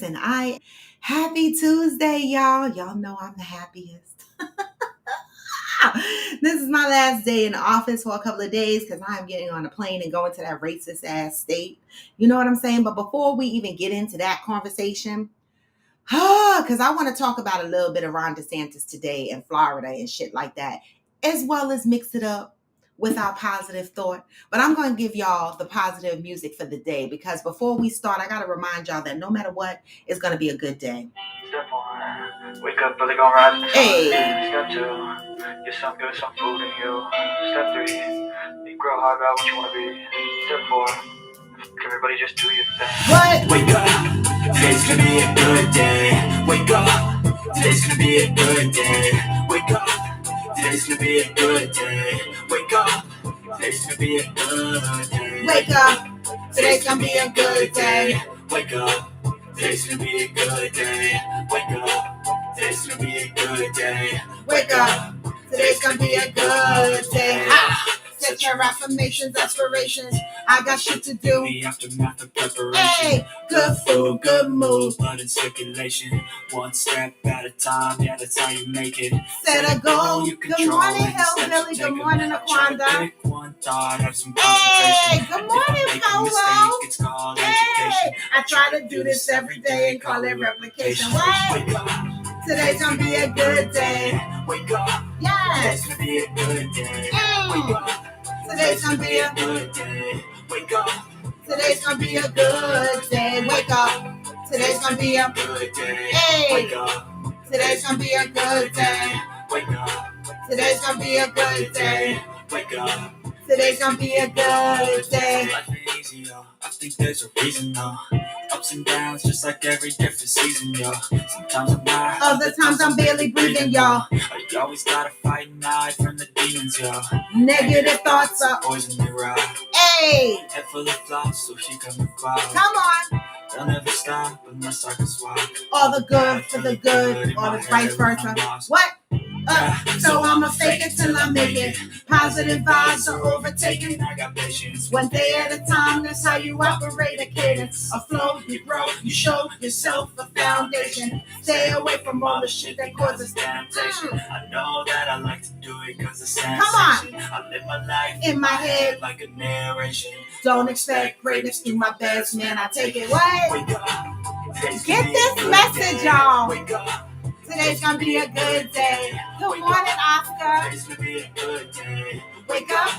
And happy Tuesday, y'all. Y'all know I'm the happiest. This is my last day in the office for a couple of days because I'm getting on a plane and going to that racist ass state. You know what I'm saying? But before we even get into that conversation, because I want to talk about a little bit of Ron DeSantis today in Florida and shit like that, as well as mix it up with our positive thought. But I'm going to give y'all the positive music for the day because before we start, I got to remind y'all that no matter what, it's going to be a good day. Step one, wake up early, gonna rise in the sun. Hey. Step two, get some good, some food in you. Step three, think real hard about what you wanna be. Step four, everybody just do your thing. What? Wake up, today's gonna be a good day. Wake up, today's gonna be a good day. Wake up, today's gonna be a good day. Wake up, today's gonna be a good day. Wake up, today's gonna be a good day. Wake up, today's gonna be a good day. Wake up, today's gonna be a good day. Wake up, today's gonna be a good day. Ha! Set your affirmations, aspirations. I got shit to do. The aftermath of preparation. Hey, good food, good mood. Blood in circulation, one step at a time. Yeah, that's how you make it. Set a goal. Good morning, Hillbilly. Good morning, Aquanda. Pick one thought, have some Hey, concentration. good morning, Make a Polo. mistake, it's called Hey, education. I try to do this every day and call it replication. What? Wake up, Today's gonna be a good day. wake up. Yes. Today's gonna be a good day. Wake Mm. up. Today's gonna be a good day. Wake up. Today's gonna be a good day. Wake up. Today's gonna be a Good day. hey. Wake up. Today's gonna be a good day. Wake up. Today's gonna be a good day. Wake up. Today's gonna be a good day. Life ain't easy, yo. I think there's a reason, though. Ups and downs, just like every different season, yo. Sometimes I'm high, Other times I'm barely breathing, y'all. You always gotta fight and hide from the demons, yo. Negative thoughts are Poison the ride. hey. Head full of flaws, so she come and fly. Come on. They'll never stop unless I can swap. All the good for the good, or the vice versa. What? So I'ma fake it till I make it. Positive vibes are overtaken. I got patience. One day at a time, that's how you operate a cadence. A flow, you grow, you show yourself a foundation. Stay away from all the shit that causes temptation. I know that I like to do it cause it's Come on. sensation. I live my life In my head. like a narration. Don't expect greatness through my best, man. I take it. What? Wake up. Get this message, y'all. Wake up. Today's gonna be a good day. Good morning, Oscar. Today's gonna be a good day. Wake up.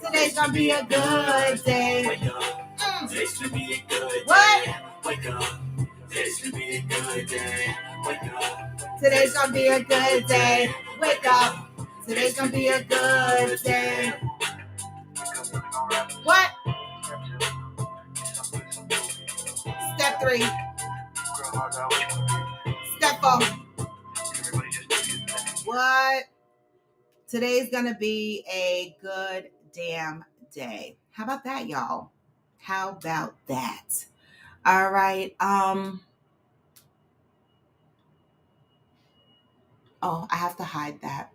Today's gonna be a good day. Wake up. Today's gonna be a good day. What? Wake up. Today's gonna be a good day. Wake up. Today's gonna be a good day. Wake up. Today's gonna be a good day. What? Step 3. Step 4. What? Today's gonna be a good damn day. How about that, y'all? How about that? All right. Oh, I have to hide that.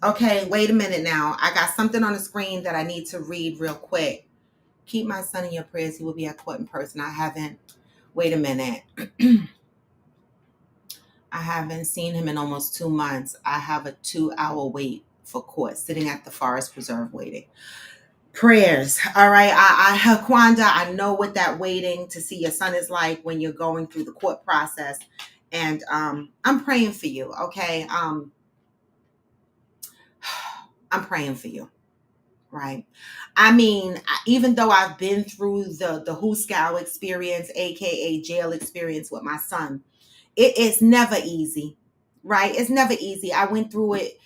Okay, wait a minute now. I got something on the screen that I need to read real quick. Keep my son in your prayers. He will be at court in person. Wait a minute. I haven't seen him in almost 2 months. I have a 2-hour wait for court, sitting at the Forest Preserve waiting. Prayers. All right. Kwanda, I know what that waiting to see your son is like when you're going through the court process. And I'm praying for you. Okay. I'm praying for you. Right. I mean, even though I've been through the Hooskow experience, aka jail experience with my son, it's never easy, right? It's never easy. I went through it,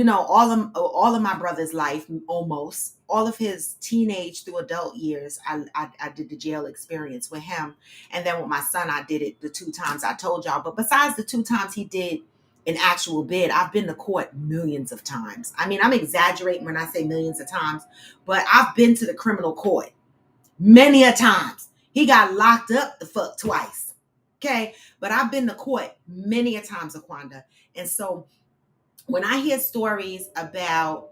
all of my brother's life, almost all of his teenage through adult years. I did the jail experience with him, and then with my son, I did it the 2 times I told y'all. But besides the 2 times he did an actual bid, I've been to court millions of times. I mean, I'm exaggerating when I say millions of times, but I've been to the criminal court many a times. He got locked up the fuck twice. Okay. But I've been to court many a times, Aquanda. And so when I hear stories about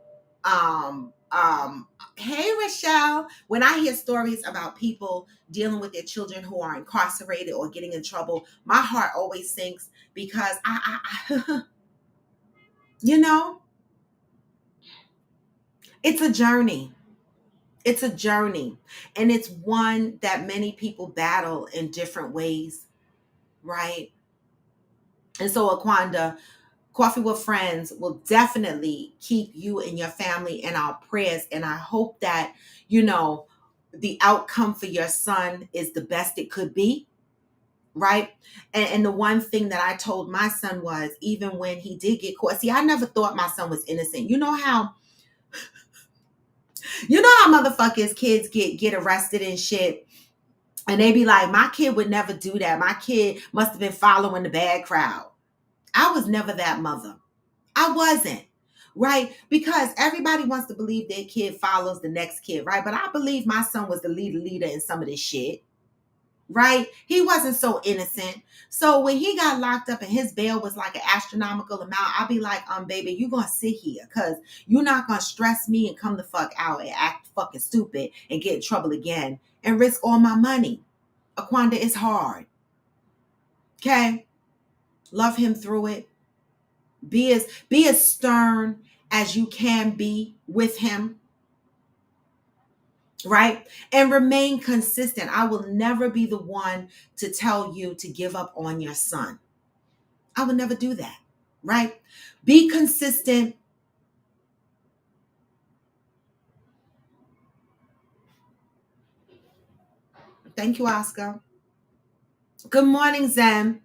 Hey, Rochelle. When I hear stories about people dealing with their children who are incarcerated or getting in trouble, my heart always sinks because you know, it's a journey. It's a journey, and it's one that many people battle in different ways, right? And so, Aquanda, Coffee with Friends will definitely keep you and your family in our prayers. And I hope that, you know, the outcome for your son is the best it could be, right? And the one thing that I told my son was, even when he did get caught, see, I never thought my son was innocent. You know how motherfuckers kids get arrested and shit. And they be like, my kid would never do that. My kid must have been following the bad crowd. I was never that mother. I wasn't. Right? Because everybody wants to believe their kid follows the next kid, right? But I believe my son was the leader in some of this shit. Right? He wasn't so innocent. So when he got locked up and his bail was like an astronomical amount, I'd be like, baby, you gonna sit here because you're not gonna stress me and come the fuck out and act fucking stupid and get in trouble again and risk all my money. Aquanda, is hard. Okay? Love him through it. Be as stern as you can be with him, right? And remain consistent. I will never be the one to tell you to give up on your son. I will never do that, right? Be consistent. Thank you, Oscar. Good morning, Zen.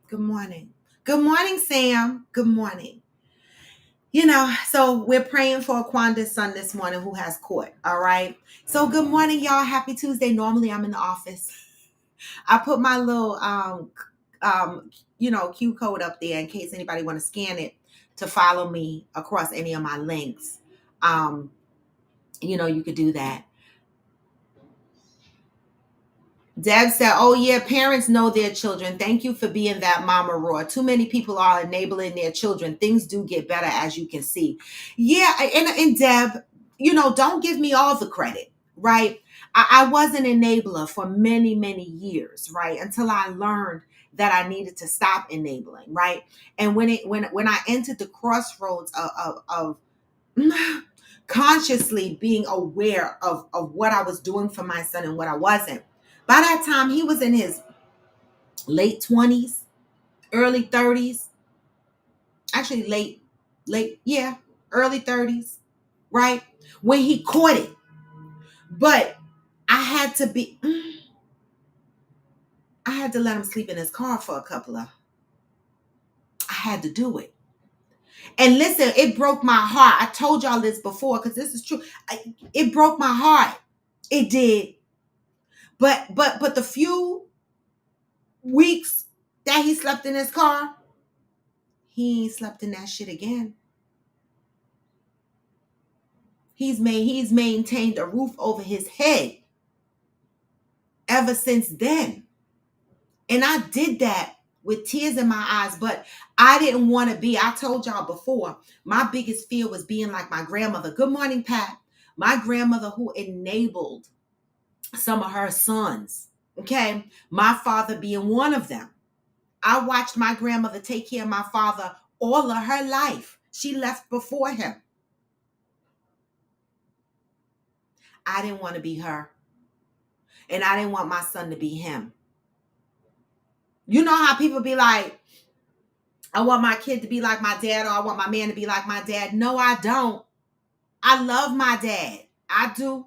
Good morning. Good morning, Sam. Good morning. So we're praying for Aquanda's son this morning who has court. All right. So good morning, y'all. Happy Tuesday. Normally I'm in the office. I put my little Q code up there in case anybody want to scan it to follow me across any of my links. You could do that. Deb said, "Oh yeah, parents know their children. Thank you for being that mama raw. Too many people are enabling their children. Things do get better, as you can see." Yeah, and Deb, don't give me all the credit, right? I was an enabler for many, many years, right? Until I learned that I needed to stop enabling, right? And when I entered the crossroads of consciously being aware of what I was doing for my son and what I wasn't. By that time, he was in his late 20s, early 30s, actually yeah, early 30s, right? When he caught it. But I had to let him sleep in his car for I had to do it. And listen, it broke my heart. I told y'all this before because this is true. It broke my heart. It did. But the few weeks that he slept in his car, he ain't slept in that shit again. He's maintained a roof over his head ever since then. And I did that with tears in my eyes, but I didn't want to be. I told y'all before, my biggest fear was being like my grandmother. Good morning, Pat. My grandmother who enabled some of her sons. Okay. My father being one of them. I watched my grandmother take care of my father all of her life. She left before him. I didn't want to be her. And I didn't want my son to be him. You know how people be like, I want my kid to be like my dad, or I want my man to be like my dad. No, I don't. I love my dad. I do.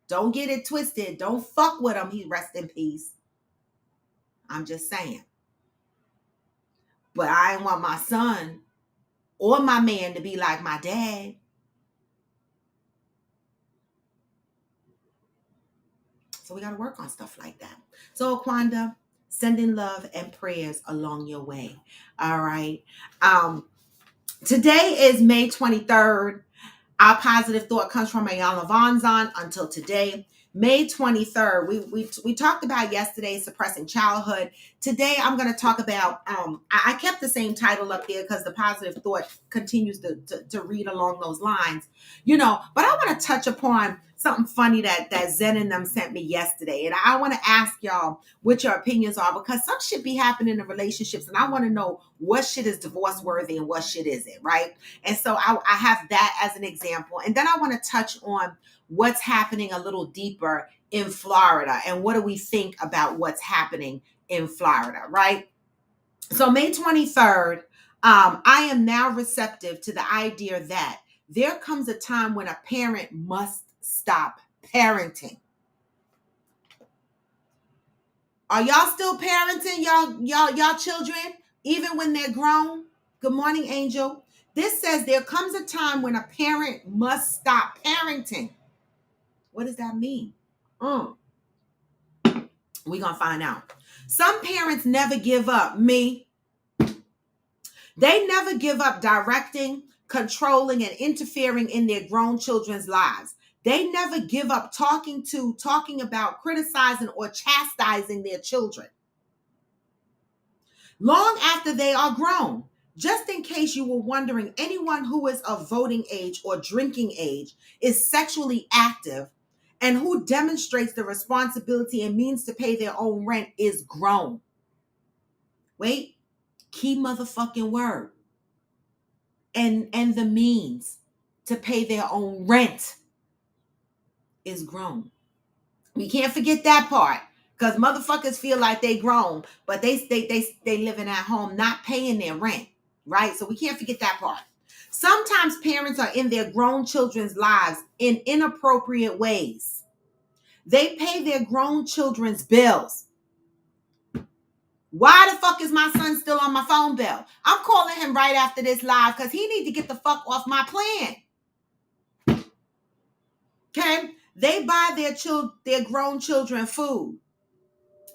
Don't get it twisted. Don't fuck with him. He rest in peace. I'm just saying. But I didn't want my son or my man to be like my dad. So we got to work on stuff like that. So Aquanda, sending love and prayers along your way. All right. Today is May 23rd. Our positive thought comes from Ayala Vonzon. Until today, May 23rd. We talked about yesterday suppressing childhood. Today, I'm going to talk about, I kept the same title up there because the positive thought continues to read along those lines, but I want to touch upon something funny that Zen and them sent me yesterday. And I want to ask y'all what your opinions are, because some shit be happening in relationships, and I want to know what shit is divorce worthy and what shit isn't, right? And so I have that as an example. And then I want to touch on what's happening a little deeper in Florida and what do we think about what's happening in Florida, right? So May 23rd, I am now receptive to the idea that there comes a time when a parent must stop parenting. Are y'all still parenting y'all children even when they're grown? Good morning, Angel. This says there comes a time when a parent must stop parenting. What does that mean? We're going to find out. Some parents never give up. Me. They never give up directing, controlling, and interfering in their grown children's lives. They never give up talking about, criticizing, or chastising their children. Long after they are grown. Just in case you were wondering, anyone who is of voting age or drinking age is sexually active and who demonstrates the responsibility and means to pay their own rent is grown. Wait, key motherfucking word. And the means to pay their own rent is grown. We can't forget that part, because motherfuckers feel like they grown, but they living at home not paying their rent, right? So we can't forget that part. Sometimes parents are in their grown children's lives in inappropriate ways. They pay their grown children's bills. Why the fuck is my son still on my phone bill? I'm calling him right after this live because he need to get the fuck off my plan. Okay? They buy their grown children food.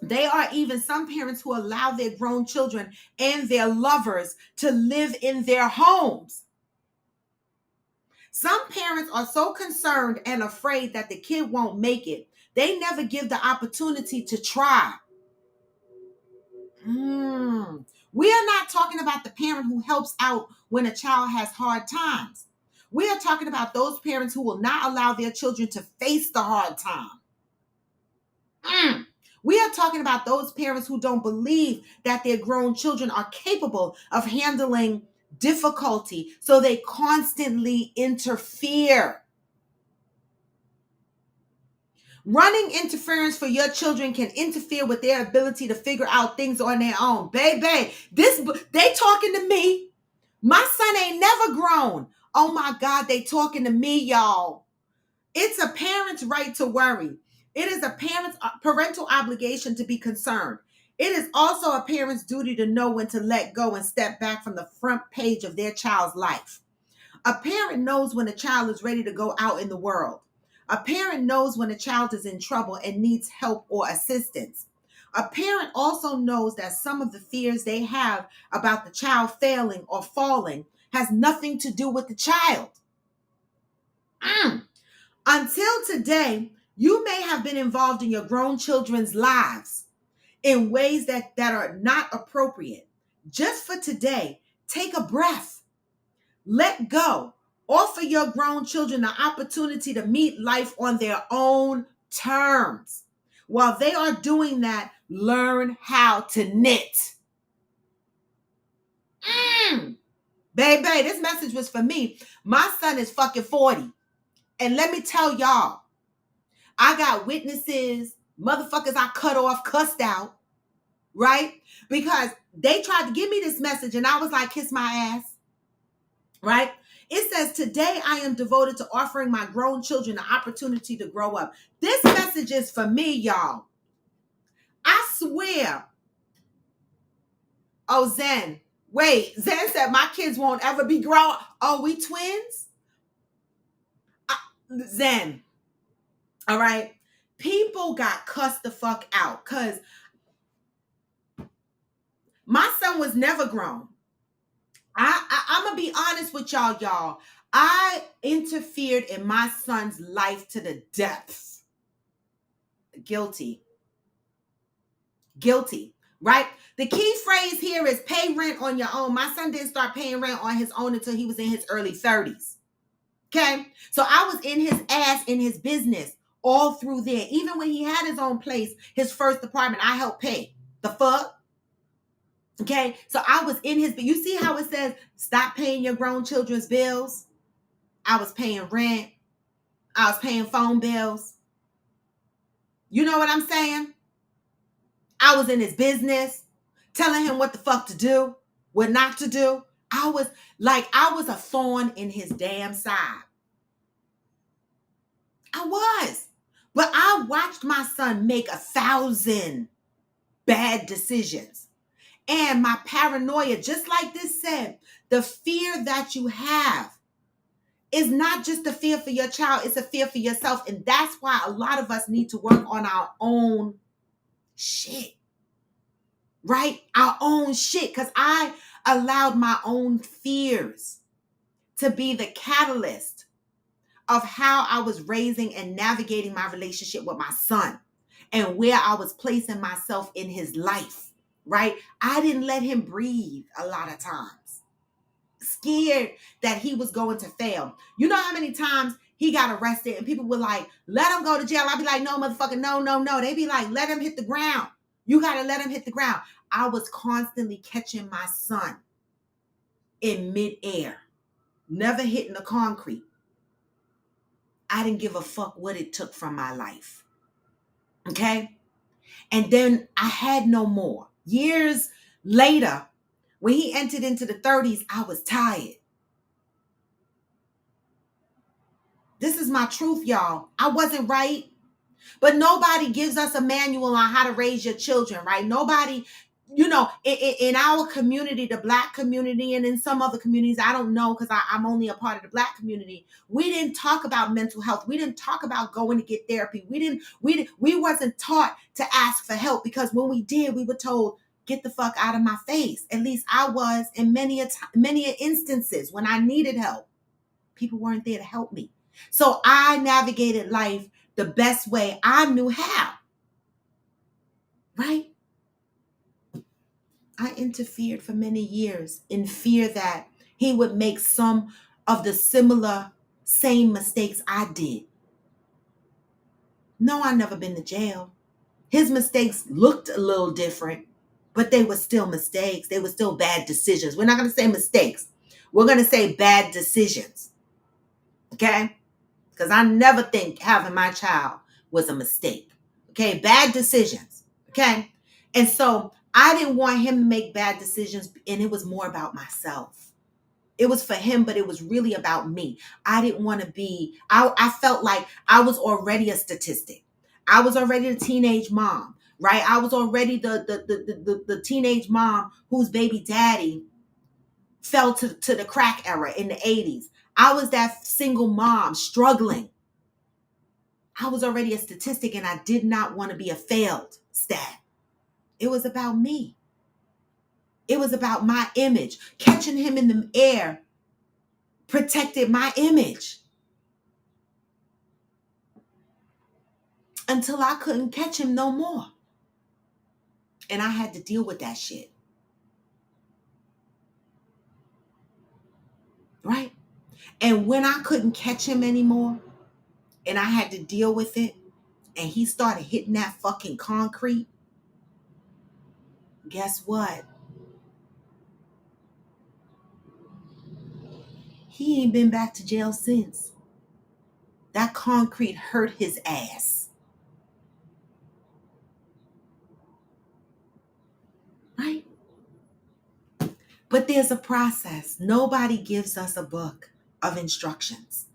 They are even some parents who allow their grown children and their lovers to live in their homes. Some parents are so concerned and afraid that the kid won't make it, they never give the opportunity to try. We are not talking about the parent who helps out when a child has hard times. We are talking about those parents who will not allow their children to face the hard time. We are talking about those parents who don't believe that their grown children are capable of handling difficulty, so they constantly interfere. Running interference for your children can interfere with their ability to figure out things on their own. Baby, they talking to me. My son ain't never grown. Oh my God, they talking to me, y'all. It's a parent's right to worry. It is a parent's parental obligation to be concerned. It is also a parent's duty to know when to let go and step back from the front page of their child's life. A parent knows when a child is ready to go out in the world. A parent knows when a child is in trouble and needs help or assistance. A parent also knows that some of the fears they have about the child failing or falling has nothing to do with the child. Until today, you may have been involved in your grown children's lives in ways that are not appropriate. Just for today, take a breath. Let go. Offer your grown children the opportunity to meet life on their own terms. While they are doing that, learn how to knit. Baby, this message was for me. My son is fucking 40. And let me tell y'all, I got witnesses, motherfuckers I cut off, cussed out, right? Because they tried to give me this message and I was like, kiss my ass, right? It says, today I am devoted to offering my grown children the opportunity to grow up. This message is for me, y'all. I swear. Oh, Zen. Wait, Zen said my kids won't ever be grown. Oh, we twins? Zen. All right. People got cussed the fuck out because my son was never grown. I'm going to be honest with y'all. I interfered in my son's life to the depths. Guilty. Guilty, right? The key phrase here is pay rent on your own. My son didn't start paying rent on his own until he was in his early 30s. Okay? So I was in his ass, in his business, all through there. Even when he had his own place, his first apartment, I helped pay. The fuck? Okay? So I was in his, but you see how it says, stop paying your grown children's bills? I was paying rent. I was paying phone bills. You know what I'm saying? I was in his business, telling him what the fuck to do, what not to do. I was a thorn in his damn side. I was. But I watched my son make 1,000 bad decisions. And my paranoia, just like this said, the fear that you have is not just a fear for your child, it's a fear for yourself. And that's why a lot of us need to work on our own shit. Right? Our own shit. Because I allowed my own fears to be the catalyst of how I was raising and navigating my relationship with my son and where I was placing myself in his life, right? I didn't let him breathe a lot of times, scared that he was going to fail. You know how many times he got arrested and people were like, let him go to jail. I'd be like, no, motherfucker, no. They'd be like, let him hit the ground. You got to let him hit the ground. I was constantly catching my son in midair, never hitting the concrete. I didn't give a fuck what it took from my life. Okay? And then I had no more. Years later, when he entered into the 30s, I was tired. This is my truth, y'all. I wasn't right. But nobody gives us a manual on how to raise your children, right? Nobody, in our community, the Black community, and in some other communities, I don't know because I'm only a part of the Black community. We didn't talk about mental health. We didn't talk about going to get therapy. We wasn't taught to ask for help, because when we did, we were told, get the fuck out of my face. At least I was in many instances when I needed help. People weren't there to help me. So I navigated life the best way I knew how. Right? I interfered for many years in fear that he would make some of the same mistakes I did. No, I've never been to jail. His mistakes looked a little different, but they were still mistakes. They were still bad decisions. We're not going to say mistakes. We're going to say bad decisions. Okay? Because I never think having my child was a mistake. Okay? Bad decisions. Okay? And so I didn't want him to make bad decisions, and it was more about myself. It was for him, but it was really about me. I didn't want to be, I felt like I was already a statistic. I was already the teenage mom, right? I was already the teenage mom whose baby daddy fell to the crack era in the 80s. I was that single mom struggling. I was already a statistic, and I did not want to be a failed stat. It was about me. It was about my image. Catching him in the air protected my image until I couldn't catch him no more. And I had to deal with that shit. Right? And when I couldn't catch him anymore and I had to deal with it, and he started hitting that fucking concrete, guess what? He ain't been back to jail since. That concrete hurt his ass. Right? But there's a process. Nobody gives us a book of instructions.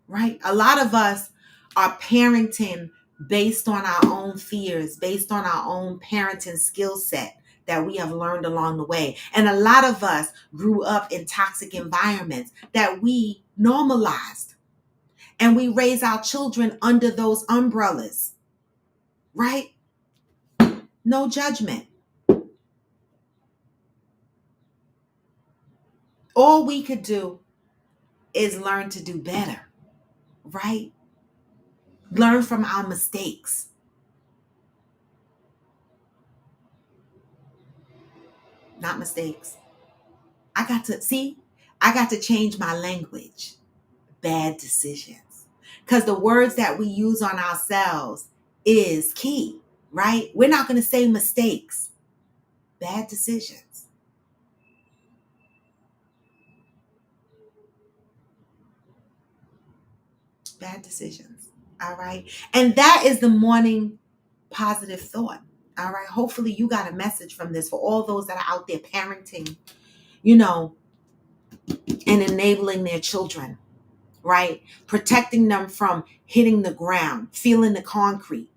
Right? A lot of us are parenting based on our own fears, based on our own parenting skill set that we have learned along the way. And a lot of us grew up in toxic environments that we normalized. And we raise our children under those umbrellas. Right? No judgment. All we could do is learn to do better, right? Learn from our mistakes. Not mistakes. I got to change my language. Bad decisions. Because the words that we use on ourselves is key, right? We're not going to say mistakes. Bad decisions. Bad decisions. All right. And that is the morning positive thought. All right. Hopefully you got a message from this for all those that are out there parenting, you know, and enabling their children, right? Protecting them from hitting the ground, feeling the concrete.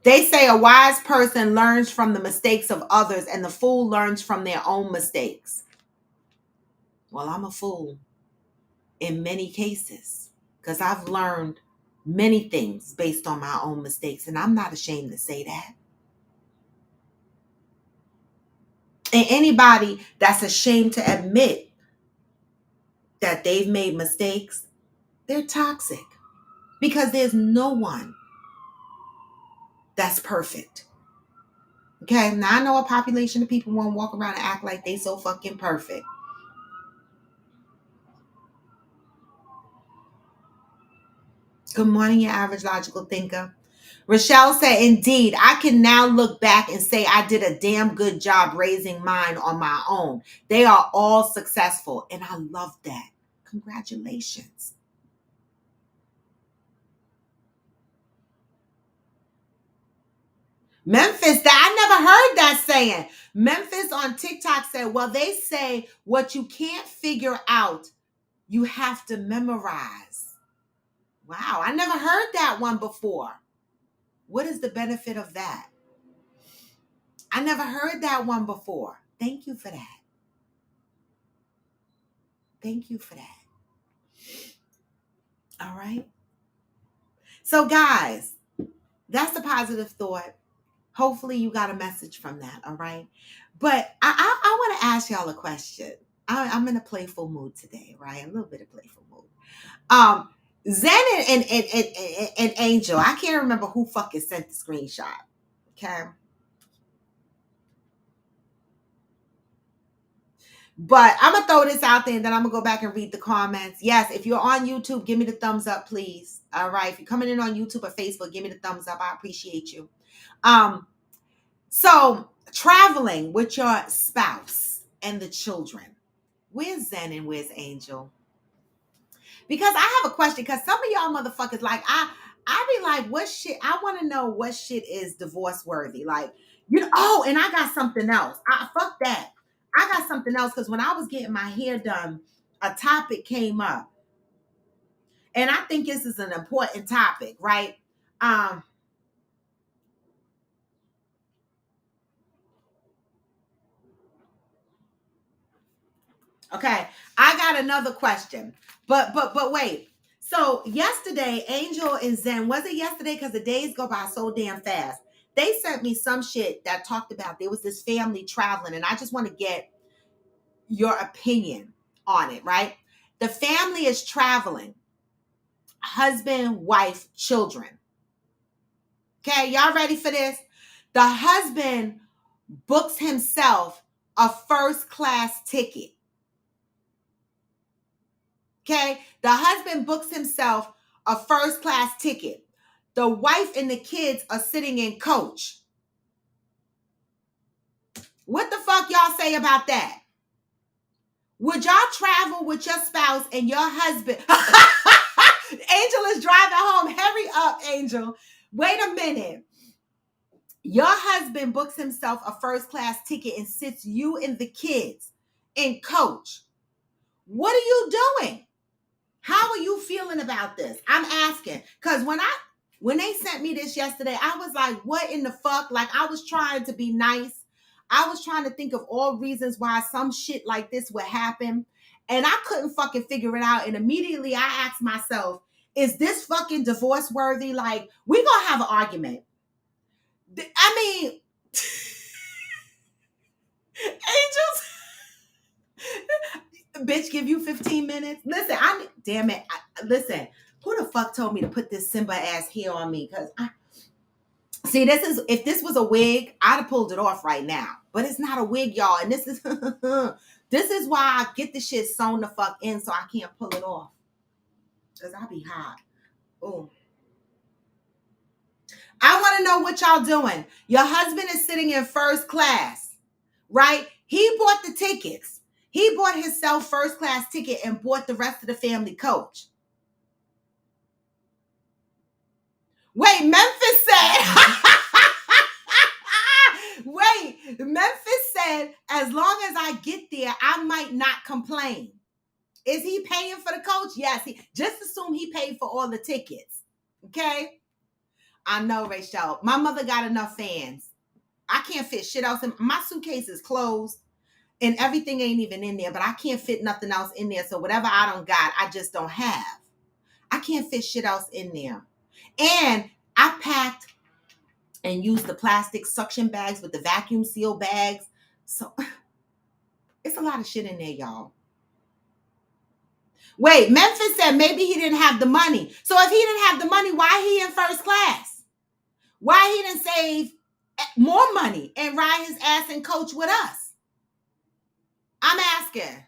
They say a wise person learns from the mistakes of others and the fool learns from their own mistakes. Well, I'm a fool in many cases because I've learned many things based on my own mistakes, and I'm not ashamed to say that. And anybody that's ashamed to admit that they've made mistakes, they're toxic because there's no one that's perfect. Okay, now I know a population of people won't walk around and act like they so fucking perfect. Good morning, your average logical thinker. Rochelle said, indeed, I can now look back and say I did a damn good job raising mine on my own. They are all successful, and I love that. Congratulations. Memphis, I never heard that saying. Memphis on TikTok said, well, they say what you can't figure out, you have to memorize. Wow, I never heard that one before. What is the benefit of that? I never heard that one before. Thank you for that. Thank you for that. All right. So, guys, that's a positive thought. Hopefully, you got a message from that. All right. But I want to ask y'all a question. I'm in a playful mood today, right? A little bit of playful mood. Zen and Angel, I can't remember who fucking sent the screenshot. Okay. But I'm going to throw this out there and then I'm going to go back and read the comments. Yes, if you're on YouTube, give me the thumbs up, please. All right. If you're coming in on YouTube or Facebook, give me the thumbs up. I appreciate you. So traveling with your spouse and the children. Where's Zen and where's Angel? Because I have a question. Because some of y'all motherfuckers, like, I be like, what shit? I want to know what shit is divorce worthy. Like, you know, oh, and I got something else. Fuck that. I got something else because when I was getting my hair done, a topic came up. And I think this is an important topic, right? Okay, I got another question. But wait. So yesterday, Angel and Zen, was it yesterday? Because the days go by so damn fast. They sent me some shit that talked about there was this family traveling, and I just want to get your opinion on it, right? The family is traveling, husband, wife, children. Okay, y'all ready for this? The husband books himself a first class ticket. Okay, the husband books himself a first class ticket. The wife and the kids are sitting in coach. What the fuck y'all say about that? Would y'all travel with your spouse and your husband? Angel is driving home. Hurry up, Angel. Wait a minute. Your husband books himself a first class ticket and sits you and the kids in coach. What are you doing? How are you feeling about this? I'm asking. Because when they sent me this yesterday, I was like, what in the fuck? Like, I was trying to be nice. I was trying to think of all reasons why some shit like this would happen. And I couldn't fucking figure it out. And immediately I asked myself, is this fucking divorce worthy? Like, we're going to have an argument. I mean, angels, bitch, give you 15 minutes. Listen, damn it. Listen, who the fuck told me to put this Simba ass hair on me? Because see, if this was a wig, I'd have pulled it off right now. But it's not a wig, y'all. And this is this is why I get the shit sewn the fuck in so I can't pull it off. Because I be hot. Oh. I want to know what y'all doing. Your husband is sitting in first class, right? He bought the tickets. He bought himself first class ticket and bought the rest of the family coach. Wait, Memphis said, wait, Memphis said, as long as I get there, I might not complain. Is he paying for the coach? Yes. Just assume he paid for all the tickets. Okay? I know, Rachel. My mother got enough fans. I can't fit shit else in my suitcase is closed and everything ain't even in there, but I can't fit nothing else in there. So whatever I don't got, I just don't have. I can't fit shit else in there. And I packed and used the plastic suction bags with the vacuum seal bags. So it's a lot of shit in there, y'all. Wait, Memphis said maybe he didn't have the money. So if he didn't have the money, why he in first class? Why he didn't save more money and ride his ass and coach with us? I'm asking.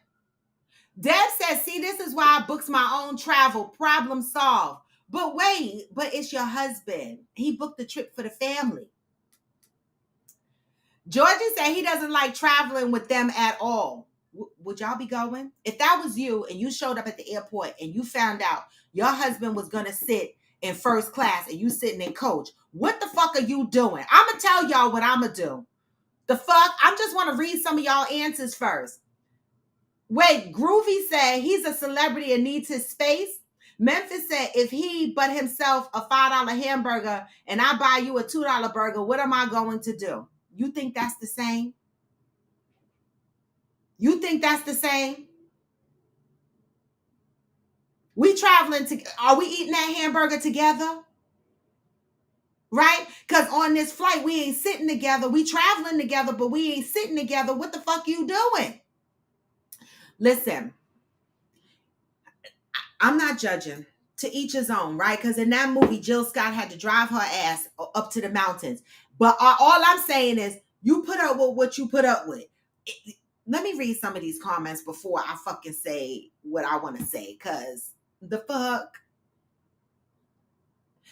Deb says, see, this is why I books my own travel. Problem solved. But wait, but it's your husband. He booked the trip for the family. Georgie said he doesn't like traveling with them at all. Would y'all be going? If that was you and you showed up at the airport and you found out your husband was going to sit in first class and you sitting in coach, what the fuck are you doing? I'm going to tell y'all what I'm going to do. The fuck? I just want to read some of y'all answers first. Wait, Groovy said he's a celebrity and needs his space. Memphis said if he but himself a $5 hamburger and I buy you a $2 burger, what am I going to do? You think that's the same? You think that's the same? We traveling to, are we eating that hamburger together? Right? Because on this flight, we ain't sitting together. We traveling together, but we ain't sitting together. What the fuck you doing? Listen, I'm not judging. To each his own, right? Because in that movie, Jill Scott had to drive her ass up to the mountains. But all I'm saying is, you put up with what you put up with. Let me read some of these comments before I fucking say what I want to say. Because the fuck?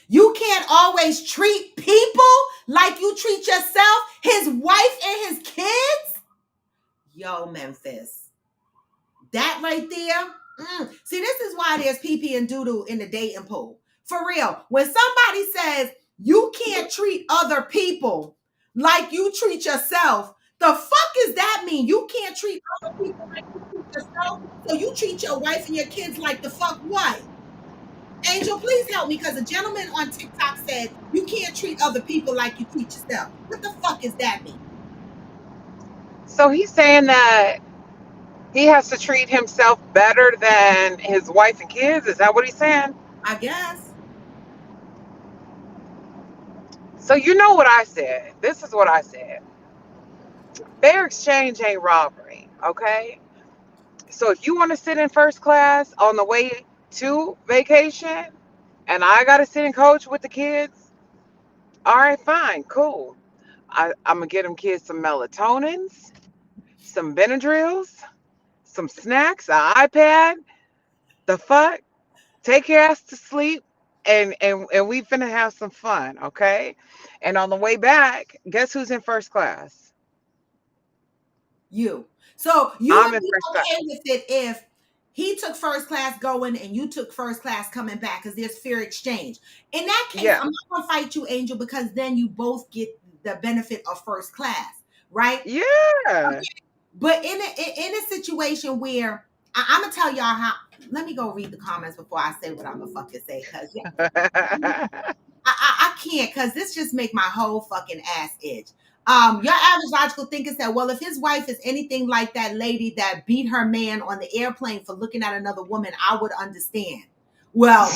You can't always treat people like you treat yourself, his wife and his kids? Yo, Memphis. That right there. See, this is why there's pee-pee and doo-doo in the dating pool. For real. When somebody says you can't treat other people like you treat yourself, the fuck does that mean? You can't treat other people like you treat yourself, so you treat your wife and your kids like the fuck what? Angel, please help me, because a gentleman on TikTok said you can't treat other people like you treat yourself. What the fuck does that mean? So he's saying that he has to treat himself better than his wife and kids? Is that what he's saying? I guess. So you know what I said. This is what I said. Fair exchange ain't robbery, okay? So if you want to sit in first class on the way to vacation and I got to sit in coach with the kids, all right, fine, cool. I'm going to get them kids some melatonins, some Benadryls, some snacks, an iPad, the fuck? Take your ass to sleep and we finna have some fun, okay? And on the way back, guess who's in first class? You. So you I'm would in be first class. okay with it if he took first class going and you took first class coming back, because there's fair exchange. In that case, Yeah. I'm not going to fight you, Angel, because then you both get the benefit of first class, right? Yeah. Okay. But in a situation where I'm going to tell y'all how, let me go read the comments before I say what I'm going to fucking say, because I can't, because this just make my whole fucking ass itch. Your average logical thinker said, well, if his wife is anything like that lady that beat her man on the airplane for looking at another woman, I would understand. Well,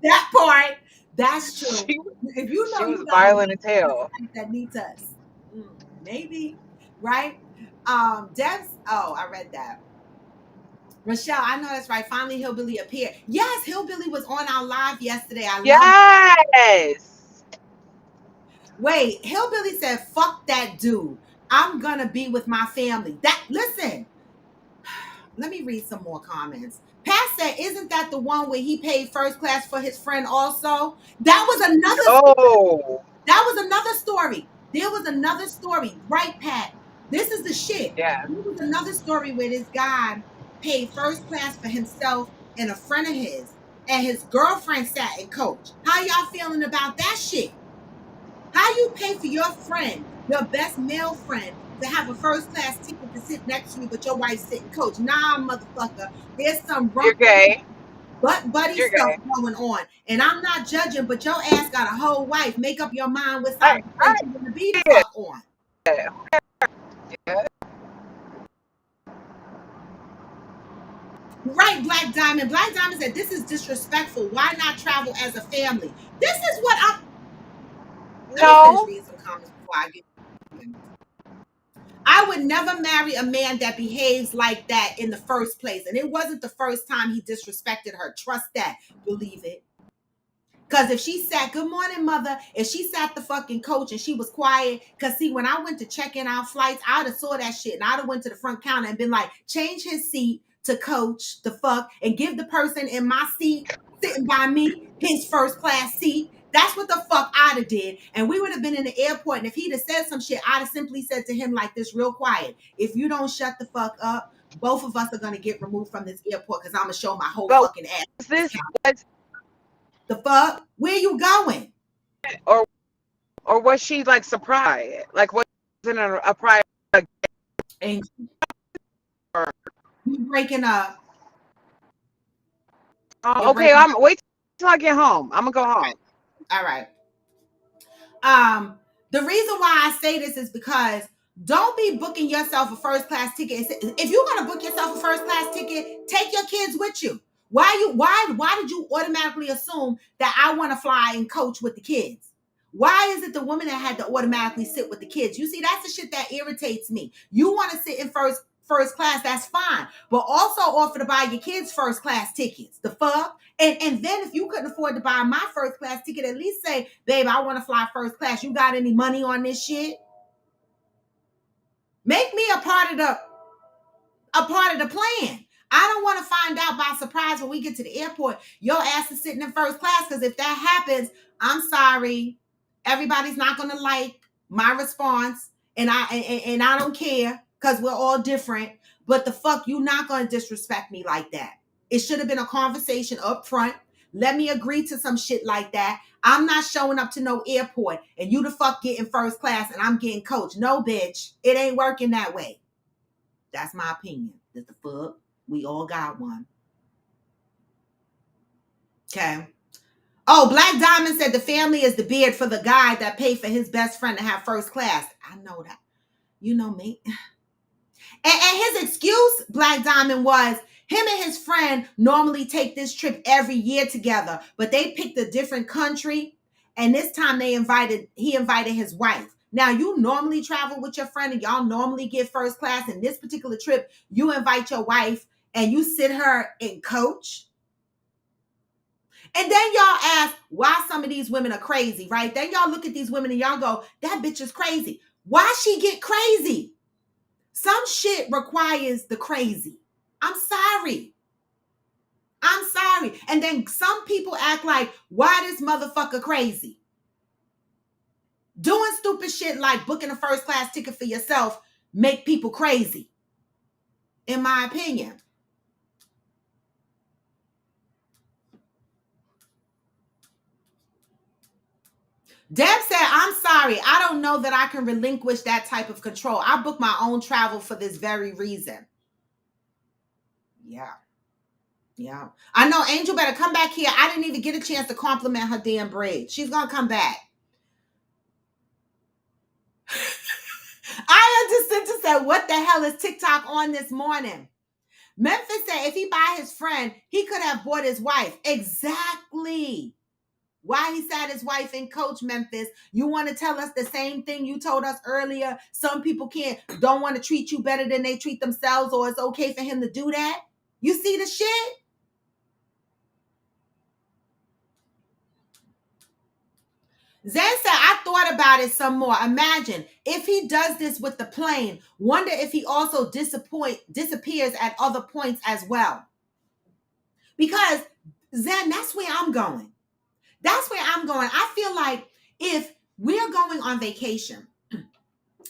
that That's true. She If you she know was you got a violent as hell. that needs us, maybe, right? Deb's. Oh, I read that. Rochelle, I know that's right. Finally, Hillbilly appeared. Yes, Hillbilly was on our live yesterday. I love. Yes. Wait, Hillbilly said, "Fuck that dude. I'm gonna be with my family." That listen. Let me read some more comments. Pat said, "Isn't that the one where he paid first class for his friend also?" That was another. Oh, That was another story. There was another story, right, Pat? This is the shit. yeah. There was another story where this guy paid first class for himself and a friend of his, and his girlfriend sat and coached. How y'all feeling about that shit? How you pay for your friend, your best male friend, to have a first class ticket to sit next to you, but your wife sit and coach? Nah, motherfucker. There's some You're rump gay. butt buddy You're stuff gay. going on. And I'm not judging, but your ass got a whole wife. Make up your mind what side I of the fence you want to be the did. fuck on. Yeah. Right, Black Diamond. Black Diamond said, "This is disrespectful. Why not travel as a family?" This is what I'm. Let me finish No. reading some comments before I get. I would never marry a man that behaves like that in the first place. And it wasn't the first time he disrespected her. Trust that. Believe it. Because if she sat, good morning, mother, if she sat the fucking coach and she was quiet, because see, when I went to check in our flights, I'd have saw that shit and I'd have went to the front counter and been like, change his seat to coach the fuck and give the person in my seat sitting by me his first class seat. That's what the fuck I'd have did. And we would have been in the airport. And if he'd have said some shit, I'd have simply said to him like this real quiet, if you don't shut the fuck up, both of us are going to get removed from this airport because I'm going to show my whole But fucking ass. was this was The fuck? Where you going? or or was she like surprised? Like wasn't a prior? And you breaking up. You're Oh, okay. breaking I'm wait till I get home. I'm gonna go up. home. All right. Um, the reason why I say this is because don't be booking yourself a first class ticket. If you're gonna book yourself a first class ticket, take your kids with you. Why did you automatically assume that I want to fly and coach with the kids? Why is it the woman that had to automatically sit with the kids? You see, that's the shit that irritates me. You want to sit in first class, that's fine. But also offer to buy your kids first class tickets. The fuck? And then if you couldn't afford to buy my first class ticket, at least say, babe, I want to fly first class. You got any money on this shit? Make me a part of the plan. I don't want to find out by surprise when we get to the airport. Your ass is sitting in first class, because if that happens, I'm sorry. Everybody's not gonna like my response, and I don't care because we're all different. But the fuck, you not gonna disrespect me like that. It should have been a conversation up front. Let me agree to some shit like that. I'm not showing up to no airport and you the fuck getting first class and I'm getting coach. No, bitch. It ain't working that way. That's my opinion. That's the fuck. We all got one. Okay. Oh, Black Diamond said the family is the beard for the guy that paid for his best friend to have first class. I know that. You know me. And his excuse, Black Diamond, was him and his friend normally take this trip every year together, but they picked a different country. And this time he invited his wife. Now, you normally travel with your friend and y'all normally get first class. In this particular trip, you invite your wife and you sit her in coach. And then y'all ask why some of these women are crazy, right? Then y'all look at these women and y'all go, that bitch is crazy. Why she get crazy? Some shit requires the crazy. I'm sorry. I'm sorry. And then some people act like, why this motherfucker crazy? Doing stupid shit like booking a first class ticket for yourself make people crazy, in my opinion. Deb said, I'm sorry. I don't know that I can relinquish that type of control. I booked my own travel for this very reason. Yeah. Yeah. I know Angel better come back here. I didn't even get a chance to compliment her damn braid. She's going to come back. I understood said, what the hell is TikTok on this morning? Memphis said if he buy his friend, he could have bought his wife. Exactly. Why he sat his wife in coach, Memphis? You want to tell us the same thing you told us earlier? Some people don't want to treat you better than they treat themselves, or it's okay for him to do that? You see the shit? Zen said, I thought about it some more. Imagine if he does this with the plane, wonder if he also disappears at other points as well. Because Zen, that's where I'm going. That's where I'm going. I feel like if we're going on vacation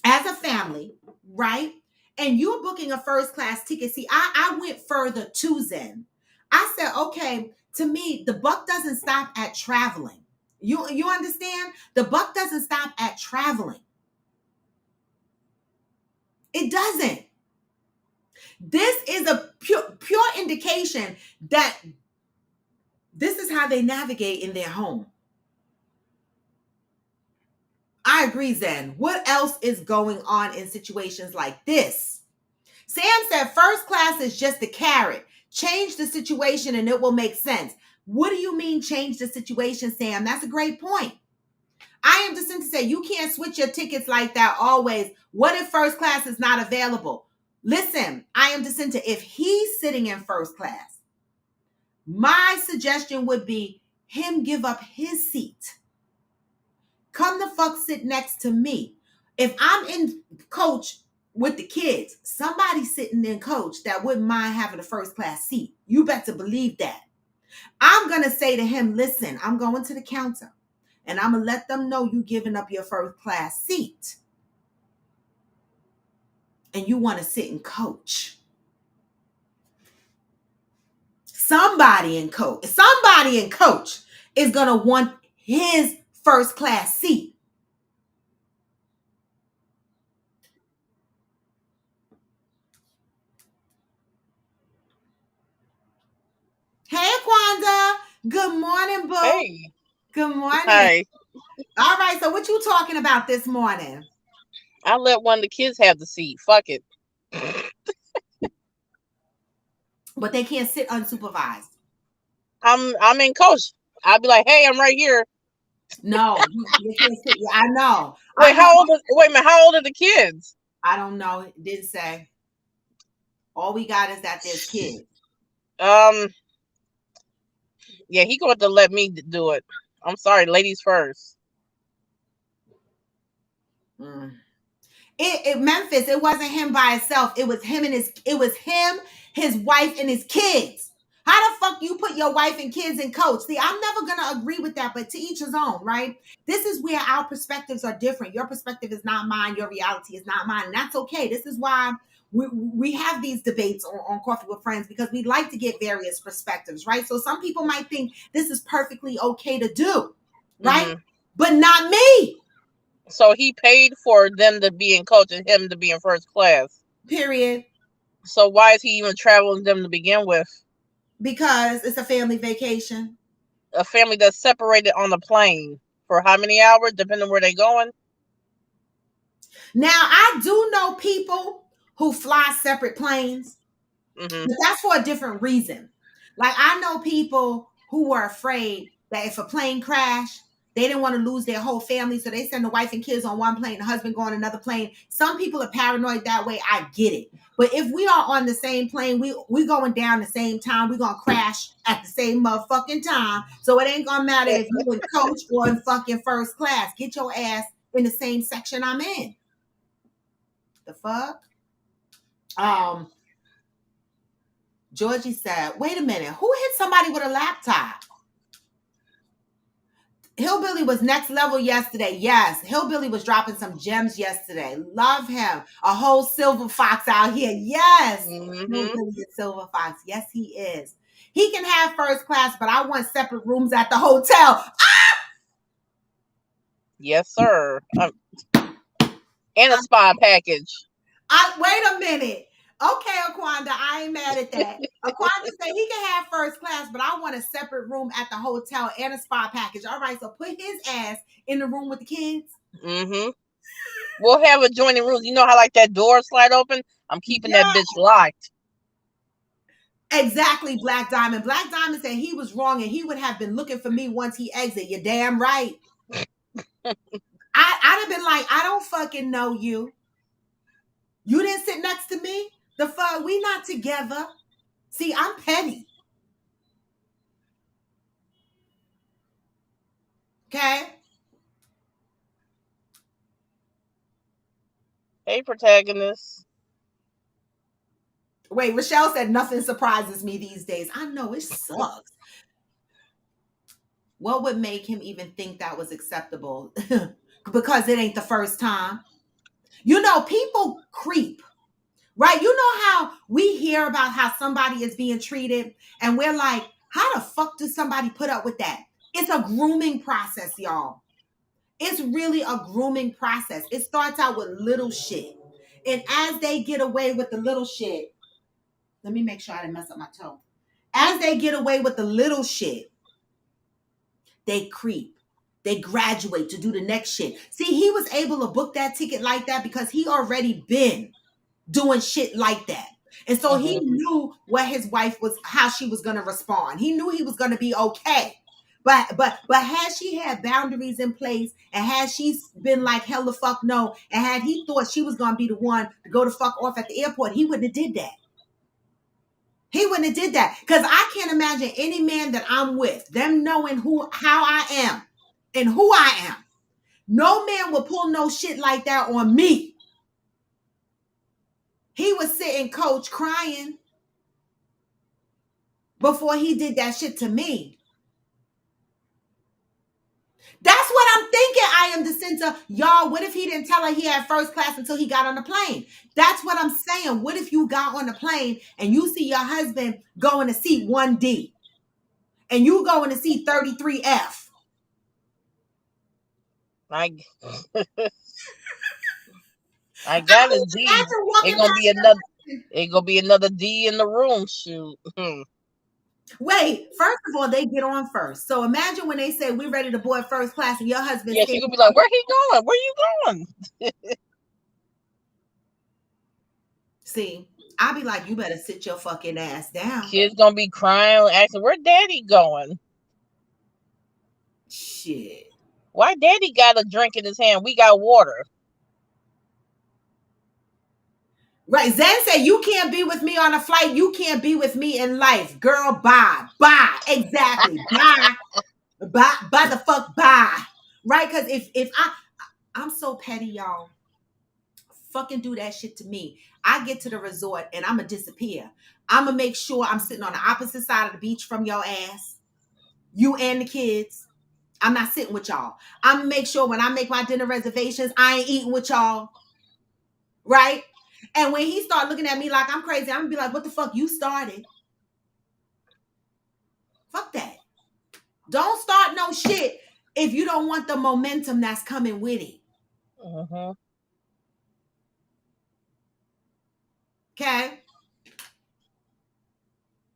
as a family, right? And you're booking a first class ticket. See, I went further to Zen. I said, okay, to me, the buck doesn't stop at traveling. You understand? The buck doesn't stop at traveling. It doesn't. This is a pure indication that this is how they navigate in their home. I agree, Zen. What else is going on in situations like this? Sam said first class is just a carrot. Change the situation and it will make sense. What do you mean change the situation, Sam? That's a great point. I am just to say you can't switch your tickets like that always. What if first class is not available? Listen, I am Jacinta. If he's sitting in first class, my suggestion would be him give up his seat. Come the fuck sit next to me. If I'm in coach with the kids, somebody sitting in coach that wouldn't mind having a first class seat. You better believe that. I'm going to say to him, listen, I'm going to the counter and I'm going to let them know you giving up your first class seat. And you want to sit in coach. Somebody in coach is going to want his first class seat. Hey, Kwanda. Good morning, boo. Hey. Good morning. Hi. All right, so what you talking about this morning? I let one of the kids have the seat. Fuck it. But they can't sit unsupervised. I'm in coach. I'll be like, hey, I'm right here. No, you can't sit. I know. Wait a minute, how old are the kids? I don't know. It didn't say. All we got is that there's kids. Yeah, he going to let me do it. I'm sorry, ladies first. Memphis, it wasn't him by himself. It was him, his wife, and his kids. How the fuck you put your wife and kids in coach? See, I'm never gonna agree with that, but to each his own, right? This is where our perspectives are different. Your perspective is not mine. Your reality is not mine. And that's okay. This is why we have these debates on Coffee with Friends, because we like to get various perspectives, right? So some people might think this is perfectly okay to do, right? Mm-hmm. But not me. So he paid for them to be in coach and him to be in first class. Period. So why is he even traveling them to begin with? Because it's a family vacation. A family that's separated on the plane for how many hours, depending where they're going? Now, I do know people who fly separate planes, but that's for a different reason. Like, I know people who were afraid that if a plane crashed, they didn't want to lose their whole family, so they send the wife and kids on one plane, the husband go on another plane. Some people are paranoid that way. I get it. But if we are on the same plane, we going down the same time. We're going to crash at the same motherfucking time. So it ain't going to matter if you in coach or in fucking first class. Get your ass in the same section I'm in. The fuck? Georgie said, wait a minute. Who hit somebody with a laptop? Hillbilly was next level yesterday. Yes, Hillbilly was dropping some gems yesterday. Love him. A whole silver fox out here. Yes. Hillbilly is silver fox. Yes, he is. He can have first class, but I want separate rooms at the hotel. Ah! Yes, sir. And a spa package. Wait a minute. Okay, Aquanda, I ain't mad at that. Aquanda said he can have first class, but I want a separate room at the hotel and a spa package. All right, so put his ass in the room with the kids. We'll have adjoining rooms. You know how like that door slide open? I'm keeping that bitch locked. Exactly, Black Diamond. Black Diamond said he was wrong and he would have been looking for me once he exit. You're damn right. I'd have been like, I don't fucking know you. You didn't sit next to me. The fuck, we not together. See, I'm petty. Okay. Hey, protagonist. Wait, Rochelle said nothing surprises me these days. I know it sucks. What would make him even think that was acceptable? Because it ain't the first time. You know, people creep, right? You know how we hear about how somebody is being treated, and we're like, how the fuck does somebody put up with that? It's a grooming process, y'all. It's really a grooming process. It starts out with little shit. And as they get away with the little shit, let me make sure I didn't mess up my toe. As they get away with the little shit, they creep. They graduate to do the next shit. See, he was able to book that ticket like that because he already been doing shit like that. And so he Hmm. knew what his wife was, how she was going to respond. He knew he was going to be okay. But had she had boundaries in place and had she been like hell the fuck no, and had he thought she was going to be the one to go the fuck off at the airport, he wouldn't have did that. He wouldn't have did that. Because I can't imagine any man that I'm with, them knowing how I am and who I am. No man will pull no shit like that on me. He was sitting coach crying before he did that shit to me. That's what I'm thinking. I am the center. Y'all, what if he didn't tell her he had first class until he got on the plane? That's what I'm saying. What if you got on the plane and you see your husband going to seat 1D and you going to seat 33F? I I I got a mean, D. imagine It walking gonna be another. past. It gonna be another D in the room. Shoot. Wait, first of all, they get on first. So imagine when they say we're ready to board first class and your husband Yeah, she gonna standing. be like, "Where he going? Where you going?" See, I'll be like, you better sit your fucking ass down. Kids gonna be crying, asking, "Where Daddy going? Shit. Why Daddy got a drink in his hand? We got water." Right. Zen said, you can't be with me on a flight. You can't be with me in life. Girl, bye. Bye. Exactly. Bye. Bye. Bye the fuck bye. Right? Because I'm so petty, y'all. Fucking do that shit to me. I get to the resort and I'ma disappear. I'ma make sure I'm sitting on the opposite side of the beach from your ass. You and the kids. I'm not sitting with y'all. I'm gonna make sure when I make my dinner reservations, I ain't eating with y'all. Right? And when he start looking at me like I'm crazy, I'm gonna be like, what the fuck? You started. Fuck that. Don't start no shit if you don't want the momentum that's coming with it. Hmm. Okay?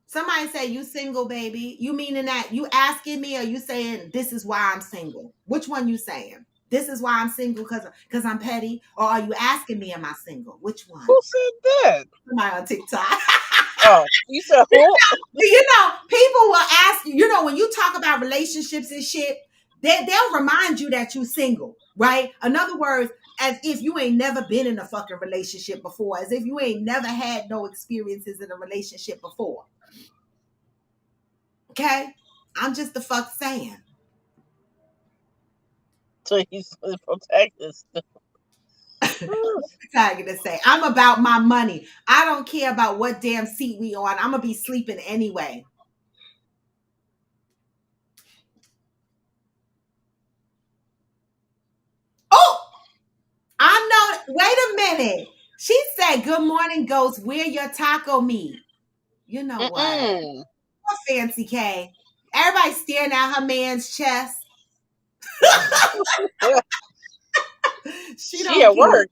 Somebody say you single, baby. You meaning that you asking me or you saying this is why I'm single? Which one you saying? This is why I'm single because I'm petty? Or are you asking me am I single? Which one? Who said that? Somebody on TikTok. Oh, you said who? People will ask you, when you talk about relationships and shit, they'll remind you that you single, right? In other words, as if you ain't never been in a fucking relationship before, as if you ain't never had no experiences in a relationship before. Okay? I'm just the fuck saying. So he's the protagonist. Tiger to say, I'm about my money. I don't care about what damn seat we on. I'm gonna be sleeping anyway. Oh, I know. Wait a minute. She said, "Good morning, Ghost. Where your taco meat?" You know what? Mm-mm. Poor Fancy K. Everybody staring at her man's chest. She She don't at care. work.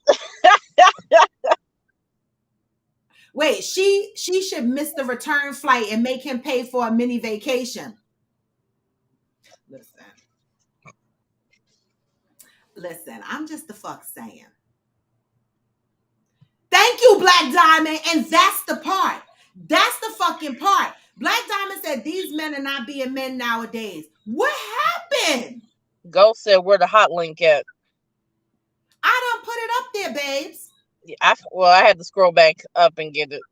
Wait, she should miss the return flight and make him pay for a mini vacation. Listen, listen. I'm just the fuck saying. Thank you, Black Diamond. And that's the part. That's the fucking part. Black Diamond said these men are not being men nowadays. What happened? Ghost said, "Where the hot link at?" I don't put it up there, babes. I had to scroll back up and get it.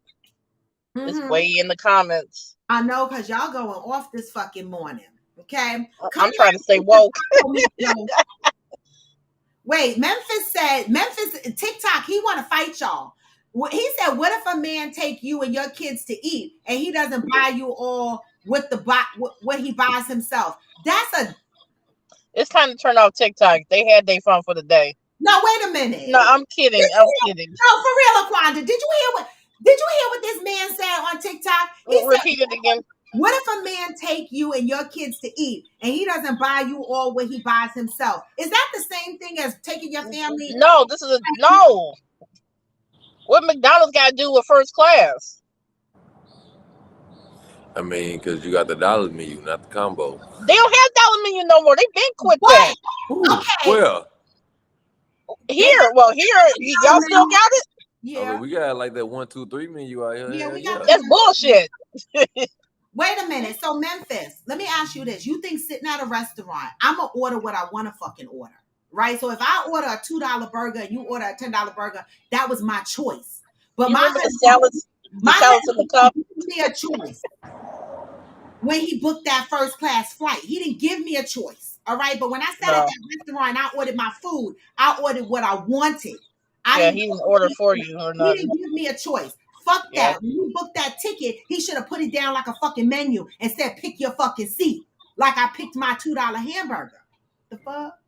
It's Mm-hmm. way in the comments. I know, because y'all going off this fucking morning. Okay? I'm trying to stay woke. Wait, Memphis TikTok, he want to fight y'all. He said, what if a man take you and your kids to eat and he doesn't buy you all with what he buys himself? It's time to turn off TikTok. They had their fun for the day. No, wait a minute. No, I'm kidding. I'm kidding. No, for real, Aquanda. Did you hear what this man said on TikTok? Repeat it again. What if a man take you and your kids to eat and he doesn't buy you all what he buys himself? Is that the same thing as taking your family? No, no. What McDonald's got to do with first class? I mean, because you got the dollar menu, not the combo. They don't have dollar menu no more. They been quit that. Okay. Well, here, y'all still got it? Yeah. I mean, we got like that 1, 2, 3 menu out here. Yeah, we got That's bullshit. Wait a minute. So Memphis, let me ask you this. You think sitting at a restaurant, I'm going to order what I want to fucking order, right? So if I order a $2 burger and you order a $10 burger, that was my choice. But you remember the salads in the cup? He gave me a choice when he booked that first class flight. He didn't give me a choice, all right? But when I sat at that restaurant and I ordered my food, I ordered what I wanted. He didn't order for you or nothing. He didn't give me a choice. Fuck that. When you booked that ticket, he should have put it down like a fucking menu and said, pick your fucking seat. Like I picked my $2 hamburger. The fuck?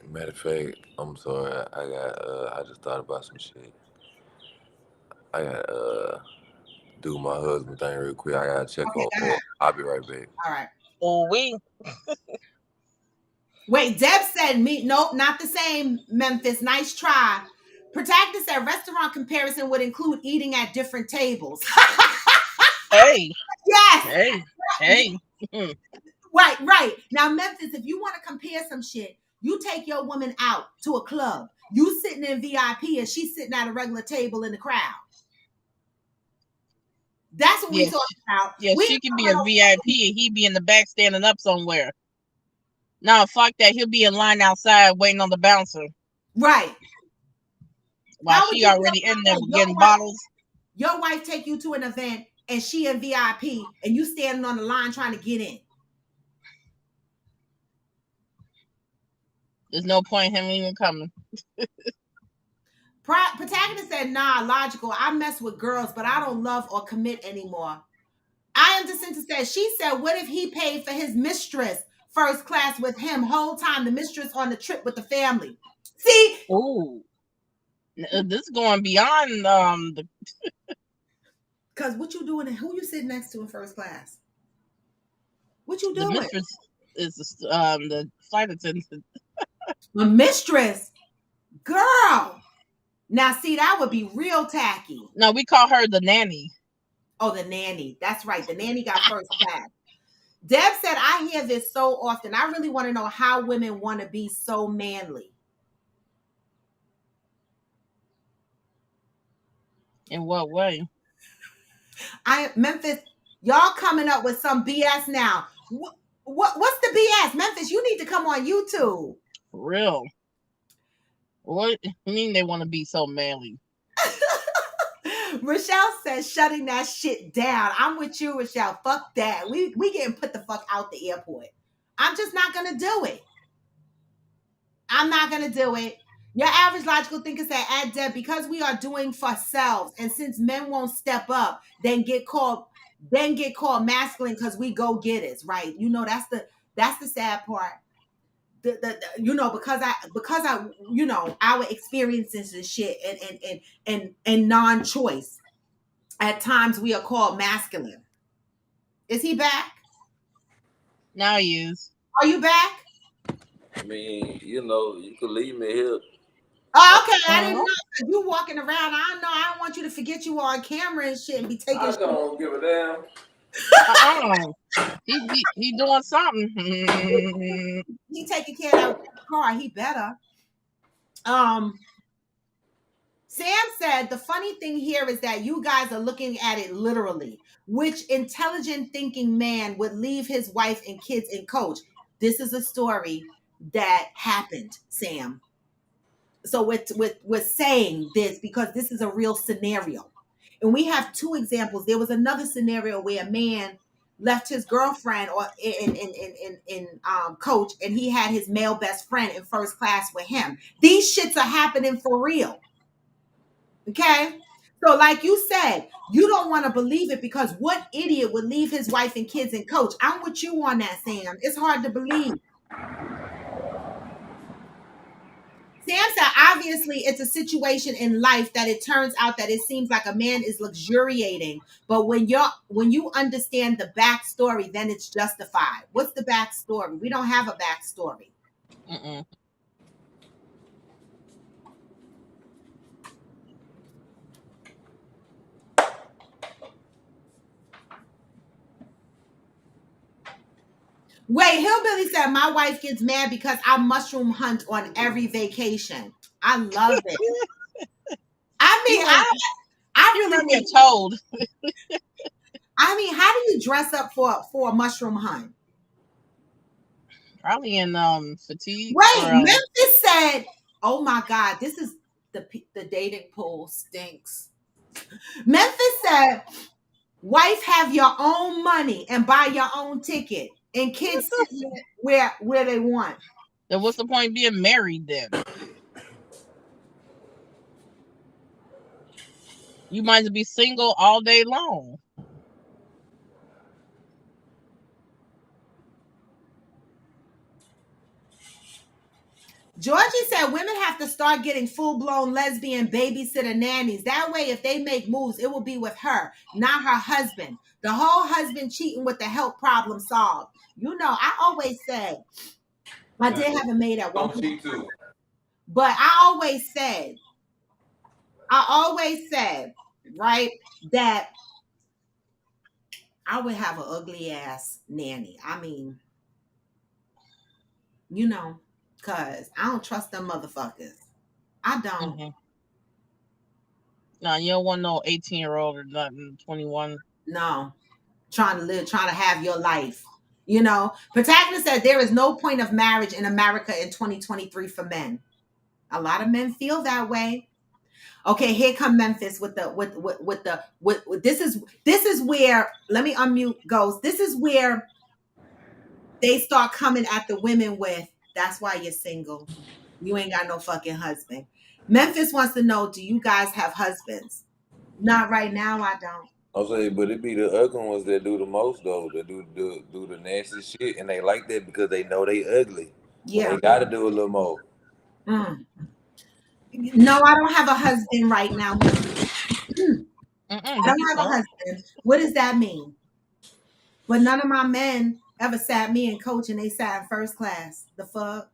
Matter of fact, I'm sorry. I just thought about some shit. I got do my husband thing real quick. I got to check on. I'll be right back. All right. Oh, we. Wait, Deb said nope, not the same, Memphis. Nice try. Protagonist said restaurant comparison would include eating at different tables. Hey. Yes. Hey. Right. Now, Memphis, if you want to compare some shit, you take your woman out to a club. You sitting in VIP and she's sitting at a regular table in the crowd. That's what we talking about. Yeah, she can be a VIP and he be in the back standing up somewhere. No, fuck that. He'll be in line outside waiting on the bouncer. Right. While she already in there getting bottles. Your wife take you to an event and she in VIP and you standing on the line trying to get in. There's no point in him even coming. Protagonist said, nah, logical. I mess with girls, but I don't love or commit anymore. I am DeCinta said, she said, what if he paid for his mistress first class with him whole time, the mistress on the trip with the family? See? Ooh. This is going beyond the because what you doing and who you sitting next to in first class? What you doing? The mistress is the flight attendant. The mistress? Girl. Now see, that would be real tacky. No, we call her the nanny. Oh, the nanny. That's right. The nanny got first class. Deb said, I hear this so often. I really want to know how women want to be so manly. In what way? Memphis, y'all coming up with some BS now. What's the BS? Memphis, you need to come on YouTube. For real. What do you mean they want to be so manly? Rochelle says shutting that shit down. I'm with you, Rochelle. Fuck that. We getting put the fuck out the airport. I'm just not gonna do it. I'm not gonna do it. Your average logical thinker said, add Deb, because we are doing for ourselves, and since men won't step up, then get called masculine because we go getters, right? You know, that's the sad part. Because I our experiences and shit and non-choice, at times we are called masculine. Is he back? Now he is. Are you back? I mean, you could leave me here. Oh, okay. I didn't know. You walking around. I know. I don't want you to forget you are on camera and shit and be taking. I don't give a damn. He doing something. He taking care of that car. He better. Sam said the funny thing here is that you guys are looking at it literally. Which intelligent thinking man would leave his wife and kids and coach? This is a story that happened, Sam. So we're saying this because this is a real scenario. And we have two examples. There was another scenario where a man left his girlfriend or in coach, and he had his male best friend in first class with him. These shits are happening for real. Okay. So, like you said, you don't want to believe it because what idiot would leave his wife and kids and coach? I'm with you on that, Sam. It's hard to believe. Sam said, obviously, it's a situation in life that it turns out that it seems like a man is luxuriating, but when you understand the backstory, then it's justified. What's the backstory? We don't have a backstory. Mm-mm. Wait, Hillbilly said my wife gets mad because I mushroom hunt on every vacation. I love it. I mean, You like I you really like me a toad. I mean, how do you dress up for a mushroom hunt? Probably in fatigue Wait, or Memphis said, "Oh my God, this is the dating pool stinks." Memphis said, "Wife, have your own money and buy your own ticket, and kids sit where they want." then what's the point of being married then? You might as well be single all day long. Georgie said women have to start getting full-blown lesbian babysitter nannies. That way, if they make moves, it will be with her, not her husband. The whole husband cheating with the help problem solved. You know, I always said I did have a maid at one Don't point, cheat too. but I always said, right, that I would have an ugly ass nanny. I mean, you know, cause I don't trust them motherfuckers. I don't. Mm-hmm. No, you don't want no 18-year-old or nothing, 21. No. Trying to have your life. You know, protagonist said there is no point of marriage in America in 2023 for men. A lot of men feel that way. Okay, here come Memphis with the with this is where, let me unmute Ghost. This is where they start coming at the women with, that's why you're single. You ain't got no fucking husband. Memphis wants to know, do you guys have husbands? Not right now, I don't. I'm saying, but it be the ugly ones that do the most though. That do the nasty shit, and they like that because they know they ugly, so Yeah. they got to do a little more. Mm. No, I don't have a husband right now. I Did don't you have a start? husband. What does that mean? But none of my men ever sat me in coach and they sat in first class. The fuck?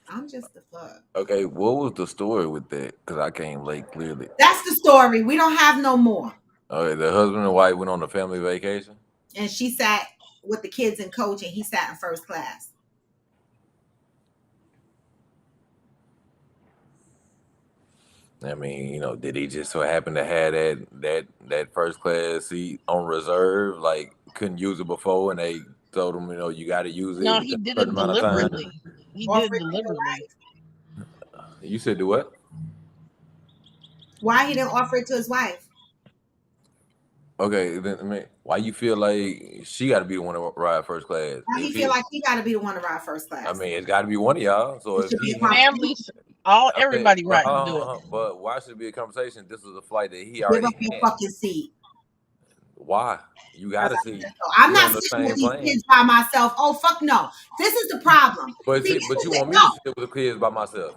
I'm just the fuck. Okay, what was the story with that? Because I can't like clearly. That's the story. We don't have no more. Okay, the husband and wife went on a family vacation. And she sat with the kids in coach and he sat in first class. I mean, did he just so happen to have that first class seat on reserve? Like, couldn't use it before, and they told him, you got to use it No, within he a did certain it amount of time. deliberately. He did Offer it it to your deliberately. wife. You said do what? Why he didn't offer it to his wife? Okay, then I mean, why you feel like she got to be the one to ride first class? Why he feel like he got to be the one to ride first class? I mean, it's got to be one of y'all. So It if should be he, a Families, okay, everybody but right do it. but why should it be a conversation? This was a flight that he Give up already your had. fucking seat. Why? You got to see. I'm We not on the sitting with same these plane. kids by myself. Oh fuck no. This is the problem. But See, see, this but is you the, want me to no. sit with the kids by myself?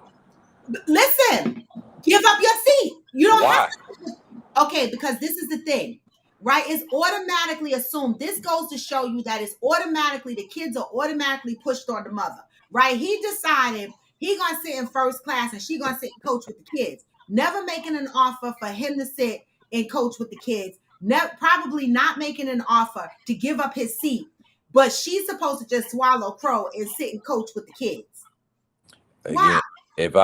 Listen, give up your seat. You don't have Why? to. Okay, because this is the thing, right? It's automatically assumed. This goes to show you that it's automatically, the kids are automatically pushed on the mother, right? He decided he gonna sit in first class and she gonna sit and coach with the kids. Never making an offer for him to sit and coach with the kids. Probably not making an offer to give up his seat, but she's supposed to just swallow crow and sit and coach with the kids. Again, Why? if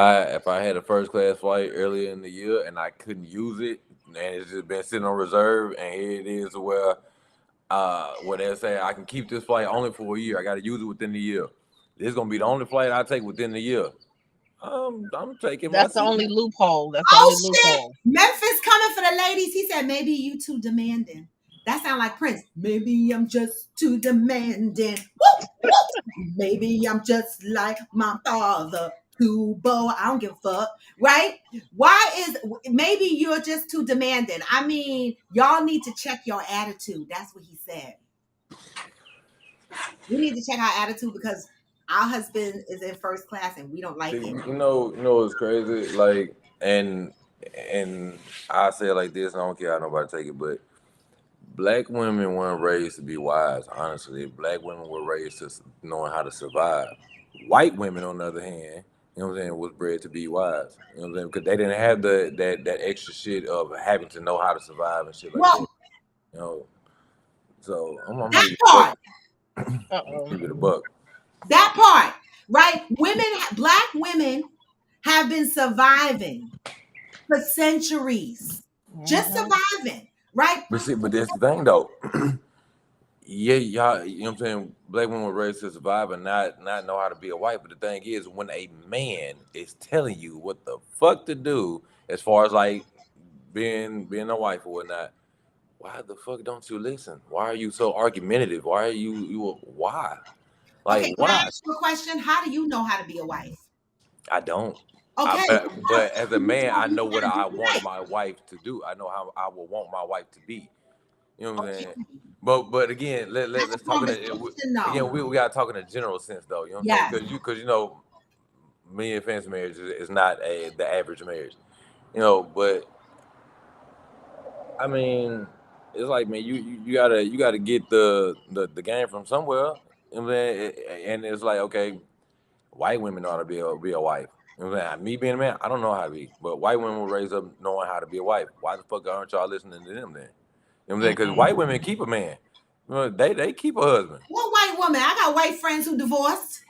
I had a first class flight earlier in the year and I couldn't use it and it's just been sitting on reserve and here it is where they say I can keep this flight only for a year. I got to use it within the year. This is gonna be the only flight I take within the year. I'm taking my That's the seat. only loophole. That's the Oh only shit! loophole. Memphis coming for the ladies. He said maybe you too demanding. That sound like Prince. Maybe I'm just too demanding. Woo, woo. Maybe I'm just like my father, too bold. I don't give a fuck, right? Why is maybe you're just too demanding? I mean, y'all need to check your attitude. That's what he said. We need to check our attitude because our husband is in first class and we don't like See, it. it's crazy. Like, and I say it like this. And I don't care how nobody take it, but black women weren't raised to be wives. Honestly, black women were raised to knowing how to survive. White women, on the other hand, you know what I'm saying, was bred to be wives. You know what I'm saying? Because they didn't have that extra shit of having to know how to survive and shit like Well, that. You know, so I'm gonna that give you the buck. part. Uh-oh. Give you the buck. That part, right? Black women have been surviving for centuries, just Mm-hmm. surviving, right? But see, but that's the thing though. Yeah, y'all, you know what I'm saying? Black women were raised to survive and not know how to be a wife. But the thing is, when a man is telling you what the fuck to do, as far as like being a wife or whatnot, why the fuck don't you listen? Why are you so argumentative? Why are why? Okay, Like can I why? ask you a question? How do you know how to be a wife? I don't. Okay, But as a you man, told I me know you what gotta do I it want right. my wife to do. I know how I would want my wife to be. You know what I'm saying? Okay, But again, that's let's a talk in conversation, again though. we got to talk in a general sense though. You know what I'm saying? Yes. Because me and fancy marriage is not the average marriage. You know, but I mean, it's like man, you gotta get the game from somewhere. You know what I'm saying? And it's like okay, white women ought to be a wife. You know what I'm saying? Me being a man, I don't know how to be, but white women were raised up knowing how to be a wife. Why the fuck aren't y'all listening to them then? You know what I'm saying? Because Mm-mm. white women keep a man. You know, they keep a husband. What white woman? I got white friends who divorced.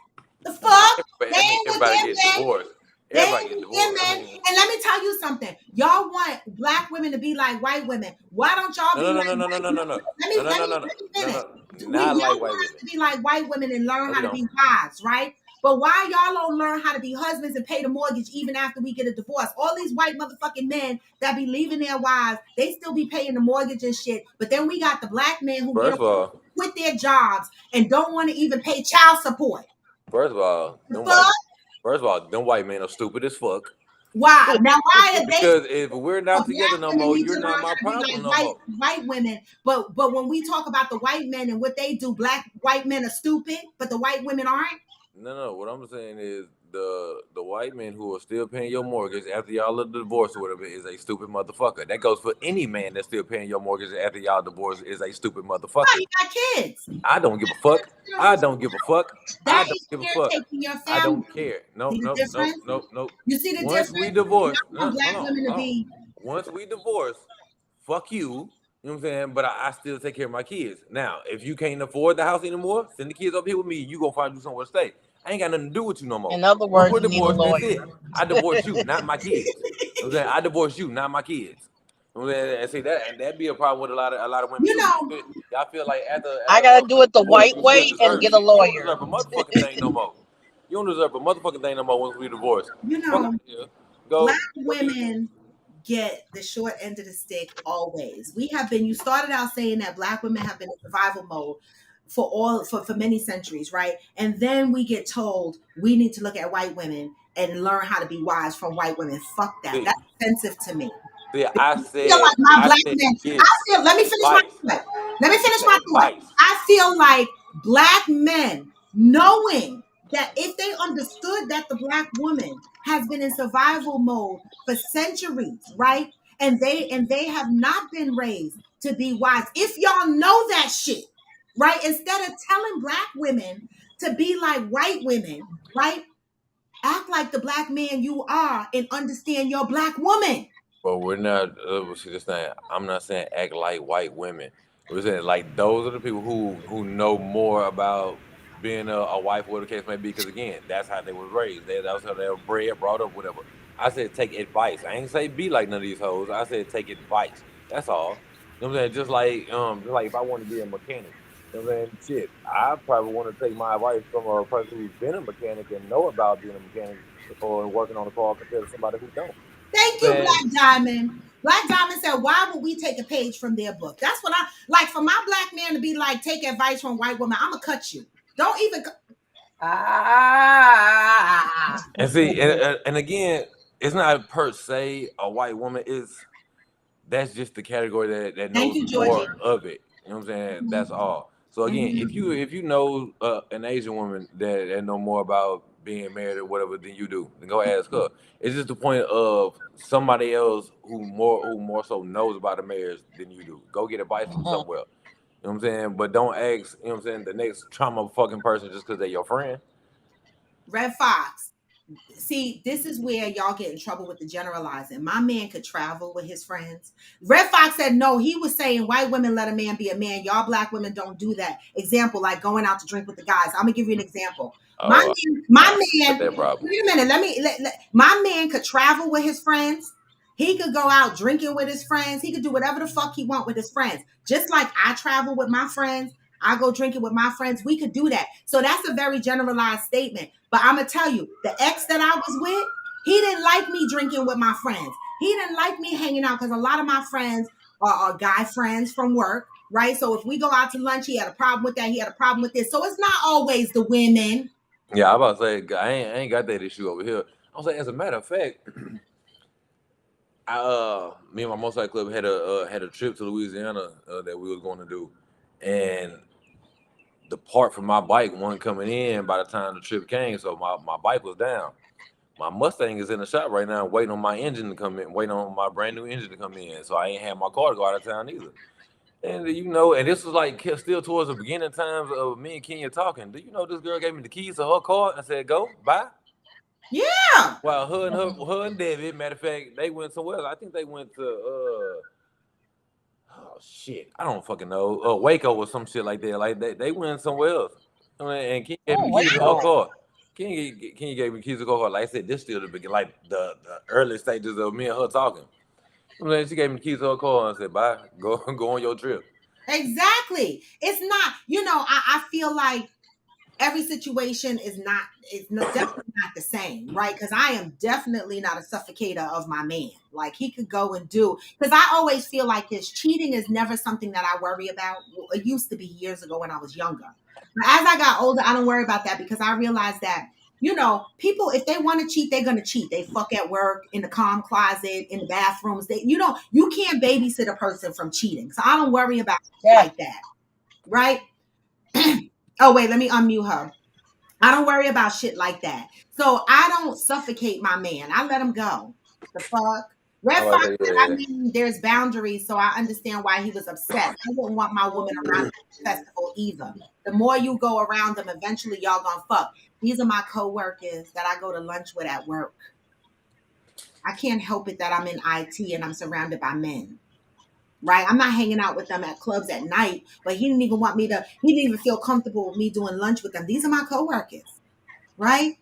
The I mean, fuck? They I mean, ain't with everybody their get men. divorced. They Everybody ain't get with their divorced. I men. mean, And let me tell you something. Y'all want black women to be like white women. Why don't y'all no, be no, no, like no, no, no, white no, no, women? no, Let no, me no, let no, me no, no, let me no, finish. no, We not like y'all white want us women. to be like white women and learn No, how we to don't. be wives, right? But why y'all don't learn how to be husbands and pay the mortgage even after we get a divorce? All these white motherfucking men that be leaving their wives, they still be paying the mortgage and shit. But then we got the black men who get First of all, quit their jobs and don't want to even pay child support. first of all, The fuck? them white men are stupid as fuck. Why? Now, why are they? Because if we're So not together black no women more, need you're to learn not my how to be problem like no more. white women. But when we talk about the white men and what they do, black white men are stupid, but the white women aren't. No. What I'm saying is the white men who are still paying your mortgage after y'all are divorced or whatever is a stupid motherfucker. That goes for any man that's still paying your mortgage after y'all divorced is a stupid Why motherfucker. you got kids? I don't give a fuck. I don't give a fuck. I That don't is give a fuck. caretaking your I family. don't care. Nope, See the nope, nope, difference? nope, nope. You see the Once we difference? divorce, Y'all want no, black women to hold on. be Once we divorce, fuck you. You know what I'm saying? But I still take care of my kids. Now, if you can't afford the house anymore, send the kids up here with me. You gonna find you somewhere to stay. I ain't got nothing to do with you no more. In other Once words, we're you need a divorced, that's lawyer. it. I divorce you, not my kids. You know what I'm saying? I divorce you, not my kids. You know what I'm saying? And see that, and that'd be a problem with a lot of women you too. know, Y'all feel like I after a gotta do motherfucker it the divorce, white you still way and deserve get a shit. You don't lawyer. deserve a motherfucking thing no more. You don't deserve a motherfucking thing no more once we divorce. you Fuck out know, of here. black Go be. women get the short end of the stick always. We have been, you started out saying that black women have been in survival mode for many centuries, right? And then we get told we need to look at white women and learn how to be wise from white women. Fuck that. See, That's offensive to me. see, I feel like my I black said men. I kids. feel. Let me finish my Vice. thought. Let me You finish my said thought. vice. I feel like black men knowing that if they understood that the black woman has been in survival mode for centuries, right? And they have not been raised to be wise. If y'all know that shit, right? Instead of telling black women to be like white women, right? Act like the black man you are and understand your black woman. But we're not. See this thing. I'm not saying act like white women. We're saying like those are the people who know more about. being a wife, whatever the case may be. Because again, that's how they was raised. That's how they were bred, brought up, whatever. I said take advice. I ain't say be like none of these hoes. I said take advice. That's all. You know what I'm saying? Just like if I want to be a mechanic. You know what I'm saying? Shit, I probably want to take my advice from a person who's been a mechanic and know about being a mechanic or working on a car compared to somebody who don't. Thank You know you, what I'm saying? Black Diamond. Black Diamond said, "Why would we take a page from their book?" That's what I like for my black man to be like, take advice from white woman. I'm gonna cut you. Don't even. Ah. And see, and again, it's not per se a white woman. It's that's just the category that Thank knows you, more Georgie. of it. You know what I'm saying? That's all. So again, Mhm. if you know an Asian woman that know more about being married or whatever than you do, then go ask her. It's just the point of somebody else who more so knows about the marriage than you do. Go get advice from Mhm. somewhere. You know what I'm saying? But don't ask, you know what I'm saying, the next trauma fucking person just because they're your friend. Red Fox. See, this is where y'all get in trouble with the generalizing. My man could travel with his friends. Red Fox said no. He was saying white women let a man be a man. Y'all black women don't do that. Example, like going out to drink with the guys. I'm gonna give you an example. My Oh, man, my got man. that problem. Wait a minute. My man could travel with his friends. He could go out drinking with his friends. He could do whatever the fuck he want with his friends. Just like I travel with my friends, I go drinking with my friends. We could do that. So that's a very generalized statement. But I'm gonna tell you, the ex that I was with, he didn't like me drinking with my friends. He didn't like me hanging out because a lot of my friends are guy friends from work, right? So if we go out to lunch, he had a problem with that. He had a problem with this. So it's not always the women. Yeah, I about to say I ain't got that issue over here. I was like, as a matter of fact, me and my motorcycle club had a trip to Louisiana that we was going to do, and the part for my bike wasn't coming in by the time the trip came, so my bike was down. My Mustang is in the shop right now, waiting on my engine to come in, waiting on my brand new engine to come in. So I ain't had my car to go out of town either. And you know, and this was like still towards the beginning times of me and Kenya talking. Do you know this girl gave me the keys to her car and said, "Go, bye." Yeah. Well, her and David, matter of fact, they went somewhere else. I think they went to oh shit, I don't fucking know, Waco or some shit like that. Like they went somewhere else. I mean, and King gave me Oh, the keys to her Waco. car. King gave me the keys to her car. Like I said, this still the beginning, like the early stages of me and her talking. I mean, she gave me the keys to her car and said, "Bye, go go on your trip." Exactly. It's not, I feel like every situation is definitely not the same, right? Because I am definitely not a suffocator of my man. Like he could go and do, because I always feel like this cheating is never something that I worry about. Well, it used to be years ago when I was younger, but as I got older, I don't worry about that because I realized that people, if they want to cheat, they're gonna cheat. They fuck at work, in the calm closet, in the bathrooms. You can't babysit a person from cheating, so I don't worry about shit Yeah. like that, right? Oh wait, let me unmute her. I don't worry about shit like that. So I don't suffocate my man. I let him go. The fuck? Red I Fox was like, said, I yeah, mean, there's boundaries, so I understand why he was upset. I wouldn't want my woman around the festival either. The more you go around them, eventually y'all gonna fuck. These are my coworkers that I go to lunch with at work. I can't help it that I'm in IT and I'm surrounded by men. Right? I'm not hanging out with them at clubs at night, but he didn't even feel comfortable with me doing lunch with them. These are my coworkers, right?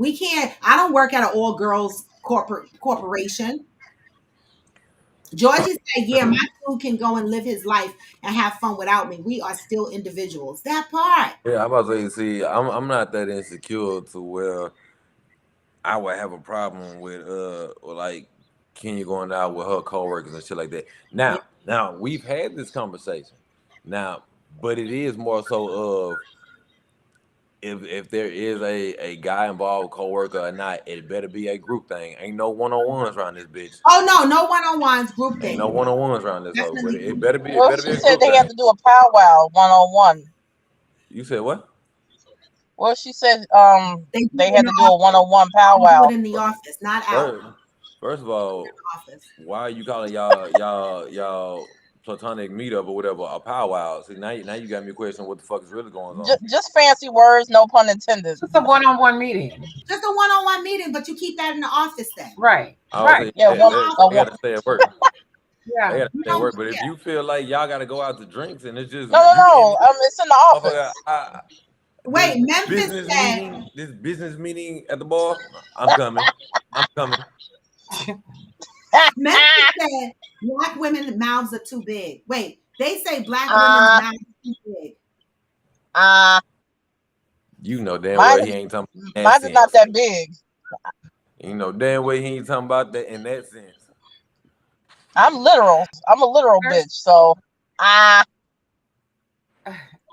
I don't work at an all girls corporation. Georgie said, yeah, my dude can go and live his life and have fun without me. We are still individuals. That part. yeah. I'm about to say, see, I'm not that insecure to where I would have a problem with like Kenya going out with her coworkers and shit like that. Yeah. Now we've had this conversation. Now, but it is more so of if there is a guy involved, coworker or not, it better be a group thing. Ain't no one on ones around this bitch. Oh no, no one-on-ones, group Ain't no thing. one on ones around this hoe. But Definitely it group better thing. be Well, she a said group they had thing. to do a powwow 1-on-1. You said what? Well, she said They do they it in had the to do a office. 1-on-1 They do it powwow. in the office, not out First, first of all, the office. why are you calling y'all platonic meetup or whatever a powwow? See now you got me questioning what the fuck is really going on. Just fancy words, no pun intended. It's a one-on-one meeting. Just a one-on-one meeting, but you keep that in the office then. Right. I was Right. saying Yeah, In the one they a office. got one. to stay at work. Yeah. gotta You stay at know, work. But if you feel like y'all gotta go out to drinks and it's just No, no, you and no. me, It's in the motherfucker, office. this wait, Memphis business said, meeting, at the bar, I'm coming. I'm coming. Memphis said black women mouths are too big. Wait, they say black women's uh, mouths are too big. uh, You know damn mine well he is ain't talking about that mine is not sense. that big. You know damn well he ain't talking about that in that sense. I'm literal. I'm a literal There's bitch. So, ah,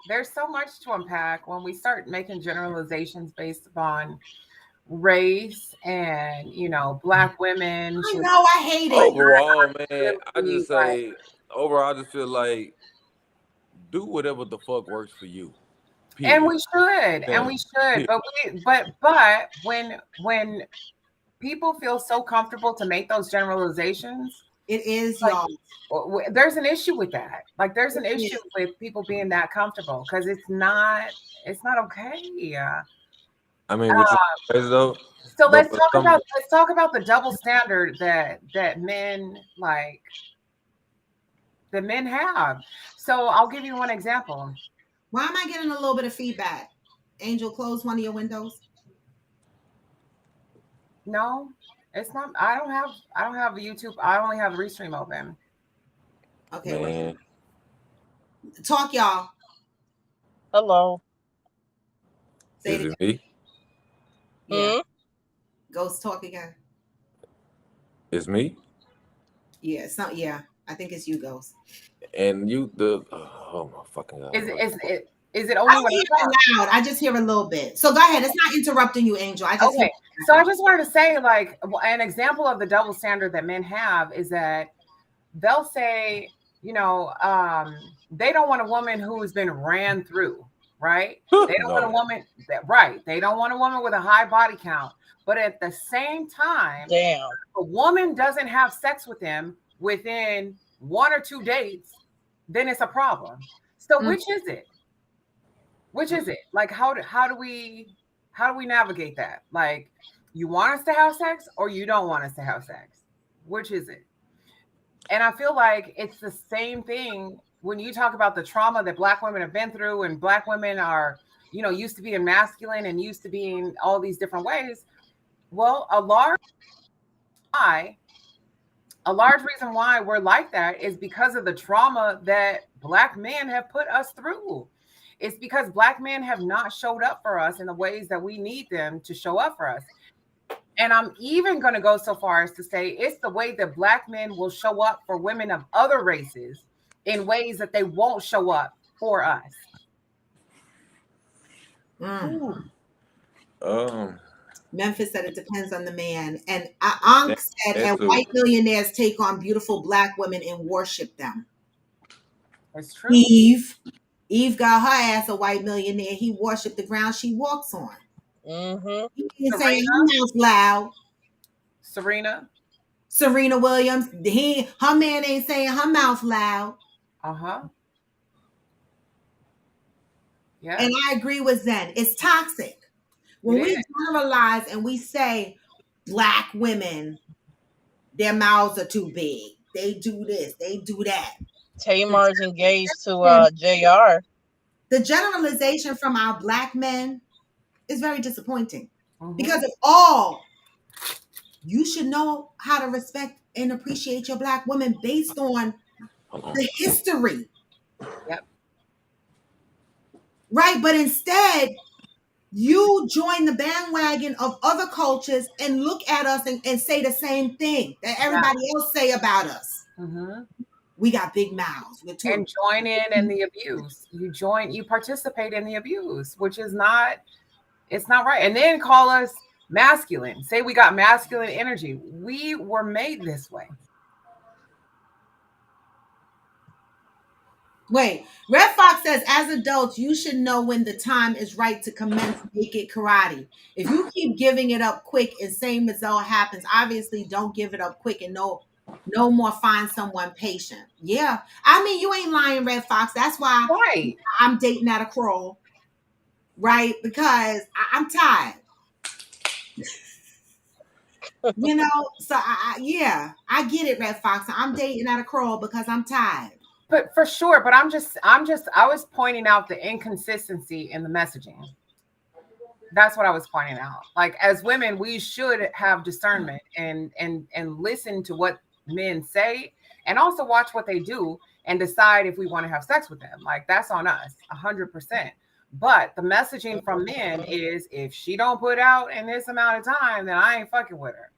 there's so much to unpack when we start making generalizations based upon race and black women I should know, I hate it. Overall, man, I be just like. say overall, I just feel like do whatever the fuck works for you. And Period. Then, we should, period. but when people feel so comfortable to make those generalizations, It is, like y'all. there's an issue with that. Like there's It an issue is. with people being that comfortable because it's not okay. Yeah. I mean, which is crazy though. So Though for some, let's talk about the double standard that men have. So I'll give you one example. Why am I getting a little bit of feedback? Angel, close one of your windows. No, it's not. I don't have YouTube. I only have Restream open. Okay, wait. man, Talk, y'all. hello. Say it is again. it me? Yeah. Hmm? Ghost, talk again. It's me. Yeah, it's not. Yeah, I think it's you, Ghost. And you the oh my fucking god, Is it what the is fuck? it is it I only don't when hear I talk? it loud. I just hear a little bit. So go ahead. It's not interrupting you, Angel. I just hear. Okay, so I just wanted to say, like, an example of the double standard that men have is that they'll say, they don't want a woman who has been ran through, right? They don't want a No, woman right. They don't want a woman with a high body count, but at the same time, Damn. a woman doesn't have sex with him within 1 or 2 dates, then it's a problem. So Mm. which is it? Which is it? Like how do we navigate that? Like you want us to have sex or you don't want us to have sex? Which is it? And I feel like it's the same thing when you talk about the trauma that black women have been through and black women are, used to being masculine and used to being all these different ways. Well, why a large reason why we're like that is because of the trauma that black men have put us through. It's because black men have not showed up for us in the ways that we need them to show up for us. And I'm even going to go so far as to say it's the way that black men will show up for women of other races in ways that they won't show up for us. Mm. Ooh, um, Memphis said it depends on the man. And that, Ankh said, that and too. white millionaires take on beautiful black women and worship them. it's true. Eve got her ass a white millionaire. He worshiped the ground she walks on. Mm-hmm. He ain't saying Serena, her mouth loud. Serena, Serena Williams, her man ain't saying her mouth loud. uh-huh. And Yes, I agree with Zen. It's toxic. it When is. we generalize and we say black women, their mouths are too big. They do this, they do that. The Tamar's engaged to generalization, JR. the generalization from our black men is very disappointing. Mm-hmm. Because of all, you should know how to respect and appreciate your black women based on Hold on. the history, Yep. right? But instead, you join the bandwagon of other cultures and look at us and say the same thing that Yeah. everybody else say about us. Mm-hmm. We got big mouths. We're And too. join in the abuse. You participate in the abuse, which is not, it's not right. And then call us masculine. Say we got masculine energy. We were made this way. Wait, Red Fox says, as adults, you should know when the time is right to commence naked karate. If you keep giving it up quick and same result happens, obviously don't give it up quick and no more find someone patient. Yeah. I mean, you ain't lying, Red Fox. That's why Right. I'm dating at a crawl, right? Because I'm tired. You know, so yeah, I get it, Red Fox. I'm dating out of crawl because I'm tired. But for sure, but I was pointing out the inconsistency in the messaging. That's what I was pointing out. Like as women, we should have discernment and listen to what men say and also watch what they do and decide if we want to have sex with them. Like that's on us 100%. But the messaging from men is if she don't put out in this amount of time, then I ain't fucking with her.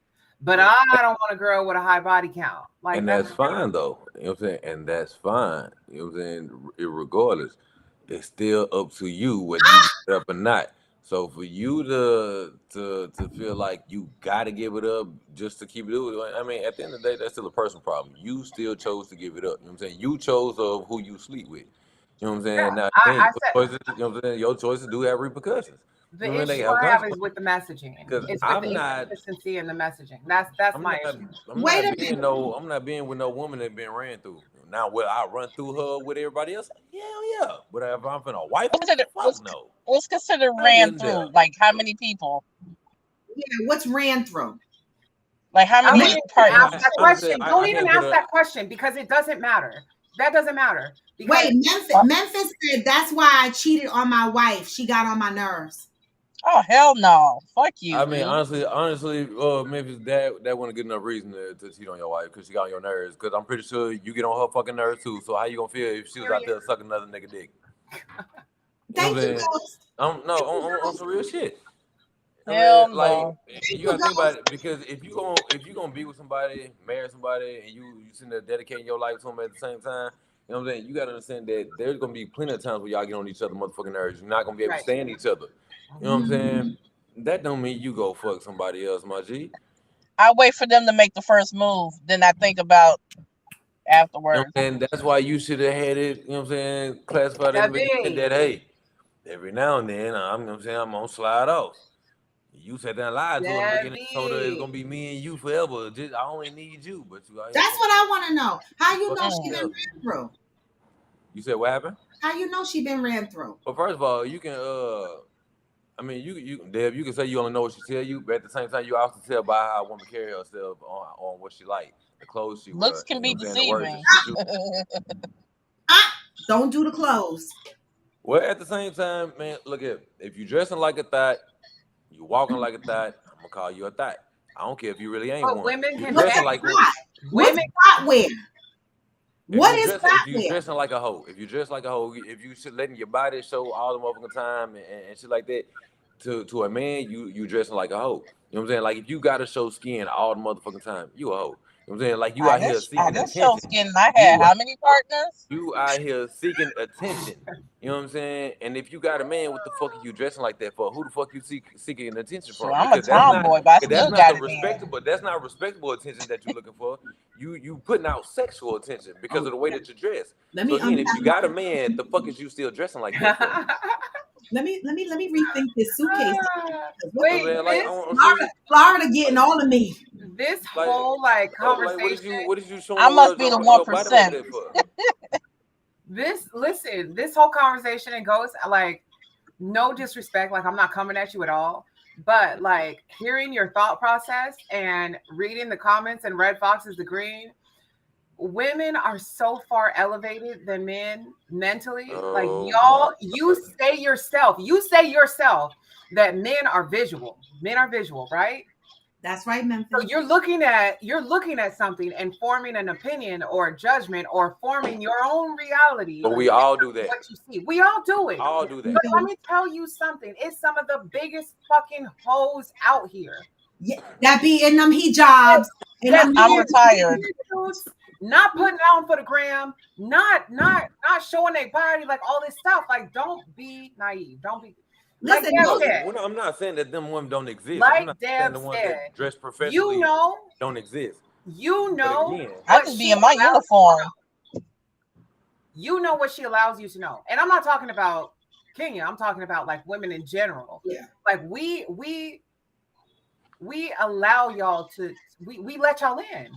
But I don't want a girl with a high body count. Like And that's fine though. You know what I'm saying? And that's fine. You know what I'm saying? Regardless, it's still up to you whether you give it up or not. So for you to feel like you gotta give it up just to keep it up, I mean, at the end of the day, that's still a personal problem. You still chose to give it up. You know what I'm saying? You chose of who you sleep with. You know what I'm saying? Now again, I said your choices, you know what I'm saying? Your choices do have repercussions. the You know what I mean? issue They have I have is consequences. with the messaging. Because It's with the I'm not inconsistency in the messaging. That's I'm my not issue. I'm Wait a not minute. being no I'm not being with no woman that been ran through. Now will I run through her with everybody else? Hell yeah. But if I'm finna wife her, fuck no. What's considered I ran wouldn't dare. through? Like how many people? Yeah, what's ran through? Like how I don't many even partners? ask that Honestly, question. Don't I even can't put ask a that question because it doesn't matter. That doesn't matter because Wait, Memphis said that's why I cheated on my wife. She got on my nerves. Oh hell no! Fuck you, I mean, E. honestly, Memphis, that wasn't a good enough reason to cheat on your wife because she got on your nerves. Because I'm pretty sure you get on her fucking nerves too. So how you gonna feel if she was out period. there sucking another nigga dick? You know Thank what I'm you, saying? Ghost. No, on some real shit. I mean, Hell like no. Thank you you, gotta think about Ghost. it because if you gonna be with somebody, marry somebody, and you sitting there dedicating your life to them at the same time, you know what I'm saying? You gotta understand that there's gonna be plenty of times where y'all get on each other motherfucking nerves. You're not gonna be able to Right. stand each other. You know what I'm saying? That don't mean you go fuck somebody else, my G. I wait for them to make the first move, then I think about You know afterwards. what I'm saying? That's why you should have had it, you know what I'm saying, classified in the That beginning big. that hey, every now and then you know what I'm saying, I'm gonna slide off. You sat there and lied to her in the That beginning, told her it's big. gonna be me and you forever. Just I only need you, but you out here That's what I want to know. How you know fucking she Mm. been else. ran through? You said what happened? How you know she been ran through? Well, first of all, you can I mean you Deb, you can say you only know what she tell you, but at the same time you also tell by how a woman carry herself on what she like, the clothes she Looks wear, can you know be what I'm saying, the words that deceiving. she choose. Ah, don't do the clothes. Well, at the same time, man, look at if you dressing like a thot, you walking like a thot, I'm gonna call you a thot. I don't care if you really ain't But one. women You can What's dressing tell like one. thought? What's women thought wear? What is thought If you wear? dressing like a hoe, if you dress like a hoe, if you should letting your body show all the motherfucking time and shit like that, to a man, you dressing like a hoe. You know what I'm saying? Like if you gotta show skin all the motherfucking time, you a hoe. You know what I'm saying? Like you out here I seeking didn't show attention. skin and I had You how many partners? you out here seeking attention. You know what I'm saying? And if you got a man, what the fuck are you dressing like that for? Who the fuck you seeking attention So from? I'm a Because that's not tomboy, but I that's still not got the it in. respectable. That's not respectable attention that you're looking for. You putting out sexual attention because Oh, of the way that you dress. let So me again, if unpack you my. got a man, the fuck is you still dressing like that for? Let me rethink this suitcase. What You know the what I'm Wait, saying? Like this I'm serious. Florida getting all of me. this Like whole like like conversation, what is you showing I the must world be the your body like 1%. that for? this whole conversation and goes like no disrespect, like I'm not coming at you at all, but like hearing your thought process and reading the comments and Red Fox is the green. Women are so far elevated than men mentally. Like Oh my y'all, you say yourself that men are visual. Men are visual, right? That's right, So Memphis. you're looking at something and forming an opinion or a judgment or forming your own reality but we all do that. what you see. We all do it. All do We that. But let do. me tell you something. It's some of the biggest fucking hoes out here. Yeah, that be in them hijabs and That them I'm hair. retired. dudes not putting out for the gram, not showing their body, like all this stuff. Like, don't be naive. Don't be like Listen, Deb No, Ghost. said. I'm not saying that them women don't exist. I'm Like not saying Deb the ones said, that dress you professionally know, don't exist. you But know again, I what just she be in my allows. uniform. You know what she allows you to know. And I'm not talking about Kenya. I'm talking about like women in general. Yeah. Like we allow y'all to we let y'all in.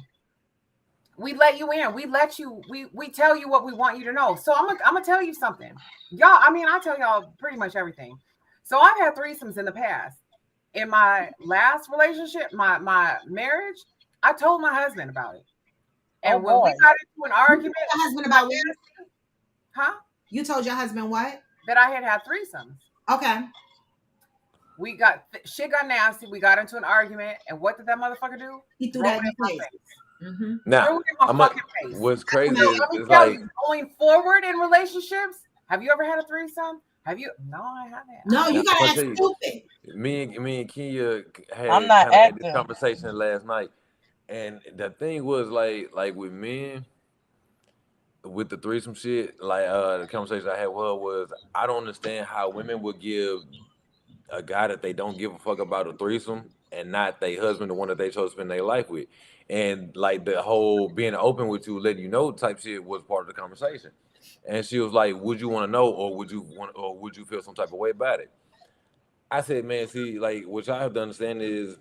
We let you in. We let you. We tell you what we want you to know. So I'm gonna tell you something, y'all. I mean, I tell y'all pretty much everything. So I've had threesomes in the past. in my last relationship, my marriage, I told my husband about it. Oh And when we boy. got into an You told argument, your husband got about what? nasty, huh? You told your husband what? That I had threesomes. Okay. We got shit got nasty. We got into an argument, and what did that motherfucker do? He threw Throw it that in in your my face. face. Mm-hmm. Now, Threw it in my I'm a, fucking face. what's That's crazy So is let me it's tell like you, going forward in relationships, have you ever had a threesome? Have you? No, I haven't. no, now, you I'm gotta gonna act tell you, stupid. me and Kenya I'm had not kind of had this active. conversation last night, and the thing was like with men with the threesome shit, like the conversation I had with her was I don't understand how women would give a guy that they don't give a fuck about a threesome and not their husband, the one that they chose to spend their life with. And like the whole being open with you, letting you know type shit was part of the conversation. And she was like, "Would you want to know, or would you feel some type of way about it?" I said, "Man, see, like what I have to understand is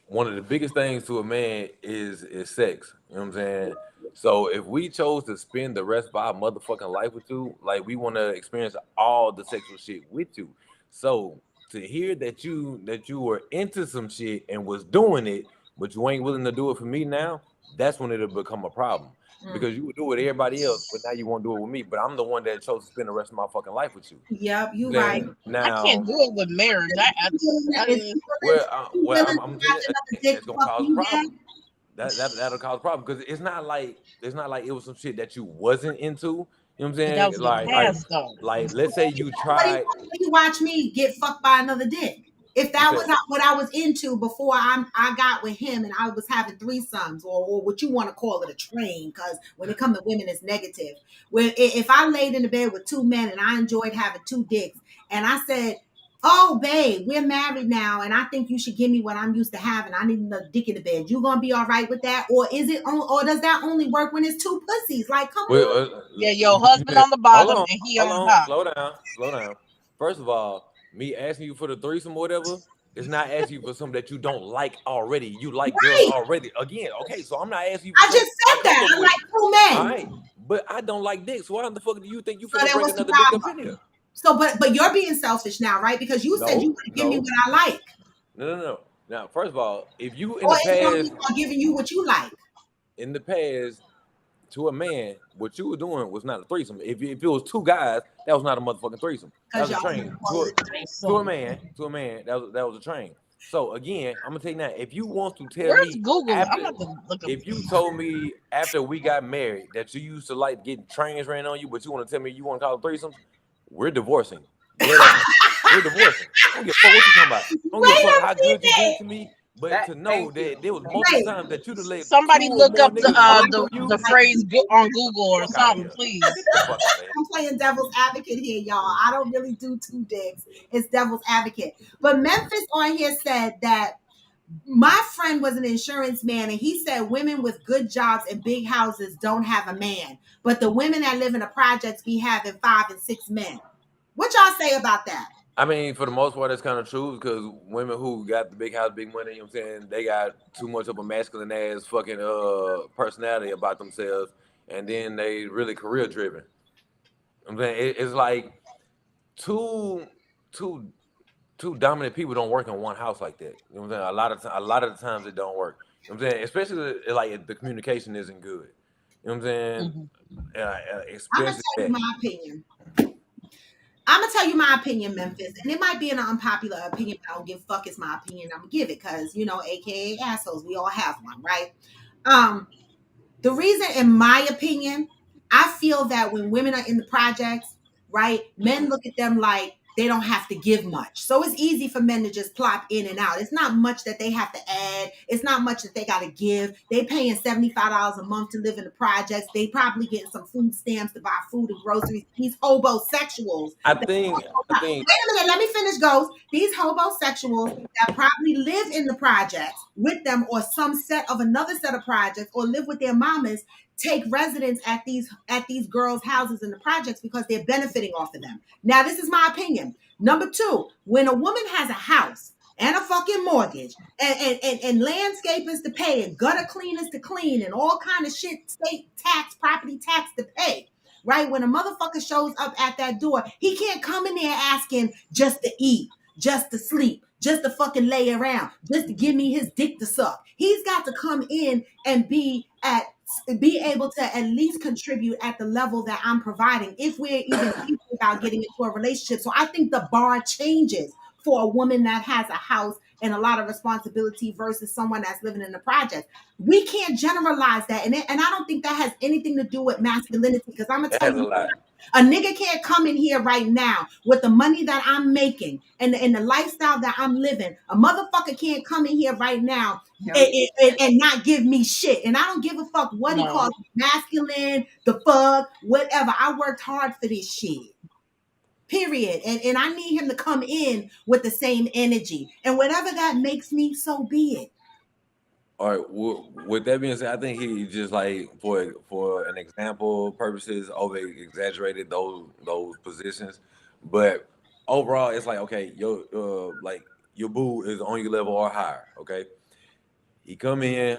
one of the biggest things to a man is sex. You know what I'm saying? So if we chose to spend the rest of our motherfucking life with you, like we want to experience all the sexual shit with you. So to hear that you were into some shit and was doing it, but you ain't willing to do it for me now, that's when it'll become a problem. Mm. Because you would do it with everybody else, but now you won't do it with me. But I'm the one that chose to spend the rest of my fucking life with you. Yep, You you know what I'm right. saying? I can't Now, do it with marriage. Is he willing well, to, is he willing to I'm watch telling another you, dick it's gonna fuck cause a you problem. then? That'll cause a problem because it's not like it was some shit that you wasn't into. You know what I'm But that saying? was in the past though. Like let's say you But tried. he watch me get fucked by another dick. If You that was said, not what I was into before I got with him and I was having threesomes or what you want to call it a train, because when it comes to women, it's negative. When if I laid in the bed with two men and I enjoyed having two dicks and I said, "Oh, babe, we're married now, and I think you should give me what I'm used to having. I need another dick in the bed. You gonna be all right with that, or is it? Or does that only work when it's two pussies? Like, come well, on." Yeah, your husband on the hold bottom on, and he hold on on, top. slow down. First of all, me asking you for the threesome or whatever is not asking you for something that you don't like already. You like girls Right. already. Again, okay, so I'm not asking you for I something just that you're not said that. I comfortable with. like two All men. right, but I don't like dick. So why the fuck do you think you So finna then bring what's the another dick up problem? in here? So, but you're being selfish now, right? Because you said you No, want to give me no, what I like, no. Now, first of all, if you or is it only about giving you what you like? in the past to a man, what you were doing was not a threesome. If it was two guys, that was not a motherfucking threesome. That Because was a y'all train. call it a train. To a man, that was a train. So again, I'm gonna tell you now. If you want to tell Where's me Google? I'm after, about to look up. if you told me after we got married that you used to like getting trains ran on you, but you want to tell me you want to call it threesomes, we're divorcing. Dead ass. We're divorcing. I don't give a fuck what you talking about. I don't give a Wait fuck a how good you did minute. to me. But That to know thank that you. there was Thank multiple Wait. times that you'd have let two Somebody or look more up niggas walk the through you, the phrase on Google or fuck out of something, here. Get please. the fuck out of here. I'm playing devil's advocate here, y'all. I don't really do two dicks. It's devil's advocate. But Memphis on here said that my friend was an insurance man, and he said women with good jobs and big houses don't have a man, but the women that live in the projects be having 5 and 6 men. What y'all say about that? I mean, for the most part, that's kind of true because women who got the big house, big money, you know what I'm saying, they got too much of a masculine ass fucking personality about themselves, and then they really career driven. I'm saying it's like two two two dominant people don't work in one house like that. You know what I'm saying? A lot of the times it don't work. You know what I'm saying? Especially like if the communication isn't good. You know what I'm saying? Hmm. I'm gonna Especially tell you that. my opinion. I'm gonna tell you my opinion, Memphis, and it might be an unpopular opinion. But I don't give a fuck. It's my opinion. I'm gonna give it because AKA assholes. We all have one, right? Um, the reason, in my opinion, I feel that when women are in the projects, right, men look at them like they don't have to give much. So it's easy for men to just plop in and out. It's not much that they have to add. It's not much that they got to give. They paying $75 a month to live in the projects. They probably getting some food stamps to buy food and groceries. These homosexuals. I Wait think I think a minute, let me finish, Ghost. These homosexuals that probably live in the projects with them or some set of another set of projects or live with their mamas take residence at these girls' houses in the projects because they're benefiting off of them. Now, this is my opinion. Number two, when a woman has a house and a fucking mortgage and landscapers to pay and gutter cleaners to clean and all kind of shit, state tax, property tax to pay, right? When a motherfucker shows up at that door, he can't come in there asking just to eat, just to sleep, just to fucking lay around, just to give me his dick to suck. He's got to come in and be able to at least contribute at the level that I'm providing if we're even thinking about getting into a relationship. So I think the bar changes for a woman that has a house and a lot of responsibility versus someone that's living in the project. We can't generalize that. And I don't think that has anything to do with masculinity, because I'm going to That tell has a you, lot. a nigga can't come in here right now with the money that I'm making and the lifestyle that I'm living. A motherfucker can't come in here right now and not give me shit. And I don't give a fuck what he No. calls me, masculine, the fuck, whatever. I worked hard for this shit. Period. And I need him to come in with the same energy. And whatever that makes me, so be it. All right. Well, with that being said, I think he just like for an example purposes over exaggerated those positions, but overall, it's like okay, your boo is on your level or higher. Okay, he come in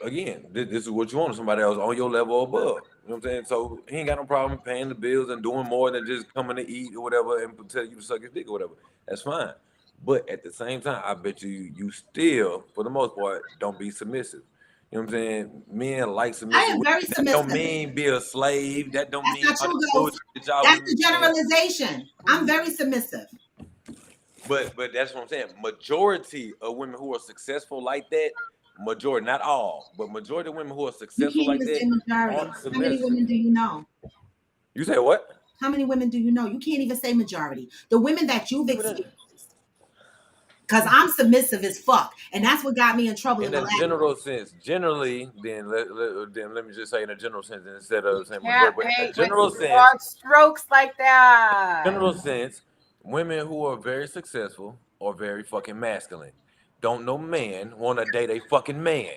again. This is what you want, somebody else on your level or above. You know what I'm saying? So he ain't got no problem paying the bills and doing more than just coming to eat or whatever and tell you to suck his dick or whatever. That's fine. But at the same time, I bet you still, for the most part, don't be submissive. You know what I'm saying? Men like I submissive am women. very That don't submissive. mean be a slave. That don't That's mean not all true, that Ghost. bullshit that y'all That's women the be saying. generalization. I'm very submissive. But that's what I'm saying. Majority of women who are successful like that, majority, not all, but majority of women who are You can't successful like even that say majority. aren't How many submissive. women do you know? You say what? How many women do you know? You can't even say majority. The women that you've experienced. Because I'm submissive as fuck. And that's what got me in trouble in In the a last. general sense, generally, then let me just say in a general sense instead of saying Can't majority. But in a paint with general sense, broad strokes like that. general sense, women who are very successful are very fucking masculine. Don't no man want to date a fucking man.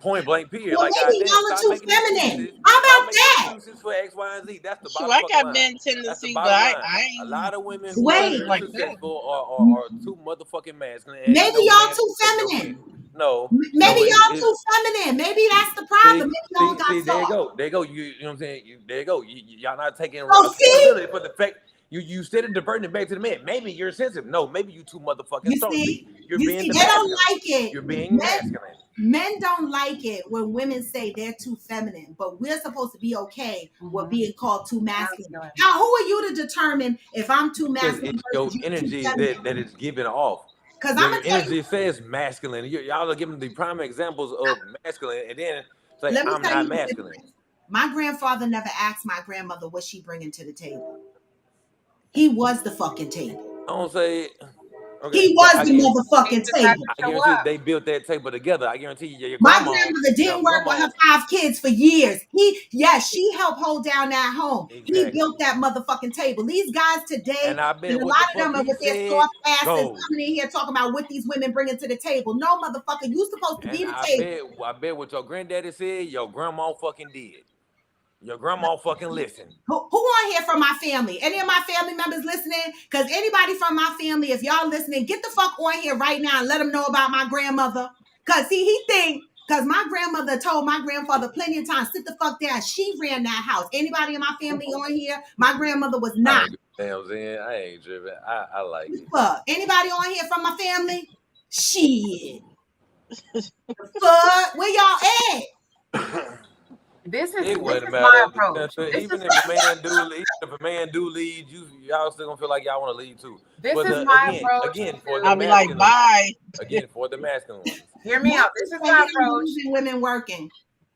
Point blank, period. Well, Like, maybe goddamn, y'all are stop too making feminine. excuses. How Stop about making that? excuses for X, Y, and Z. That's the Shoot, bottom I fucking got line. men That's the tendencies, but bottom line. I A ain't lot of women who are submissive Wait. very like that. successful are too motherfucking masculine, and Maybe no y'all man too will take no man. feminine. No, Maybe no, y'all it's too feminine. Maybe that's the problem. Maybe y'all got there you soft. go, there you go. You know what I'm saying? There you go. Y'all not taking Oh, see? accountability for the fact you instead of diverting it back to the man. Maybe you're sensitive. No, maybe you too motherfucking You strong. see? See, you're You being see, the they don't masculine. like it. You're being masculine. Men don't like it when women say they're too feminine, but we're supposed to be okay with being called too masculine. Masculine. Now, who are you to determine if I'm too Because masculine it's versus your you too energy feminine? that is giving off. Because I'm Your gonna tell you, energy says masculine. Y'all are giving the prime examples of masculine, and then say let me I'm tell you not the masculine. difference. My grandfather never asked my grandmother what she bringing to the table. He was the fucking table. I don't say okay, He but was the He motherfucking just had table. to I show guarantee up. they built that table together. I guarantee your My grandma, grandmother didn't work with her 5 kids for years. Yes, she helped hold down that home. He exactly. built that motherfucking table. These guys today, And I and bet a what the lot of fuck them are he with their said soft asses goes. coming in here talking about what these women bringing to the table. No, motherfucker, you supposed to And be the table. I bet what your granddaddy said, your grandma fucking did. Your grandma fucking listened. Who on here from my family? Any of my family members listening? Because anybody from my family, if y'all listening, get the fuck on here right now and let them know about my grandmother. Because see, he think, because my grandmother told my grandfather plenty of times, sit the fuck down. She ran that house. Anybody in my family on here? My grandmother was I not. don't give a damn, Zen. I ain't tripping. I like it. Fuck. Anybody on here from my family? Shit. The fuck? Where y'all at? This is It this wouldn't is my matter. approach. This Even is if a man do lead, y'all still gonna feel like y'all want to lead too. this But is my approach again, for the I'll be like, masculine, bye. again for the masculine ones. hear me out. This is Maybe my I'm approach. losing women working.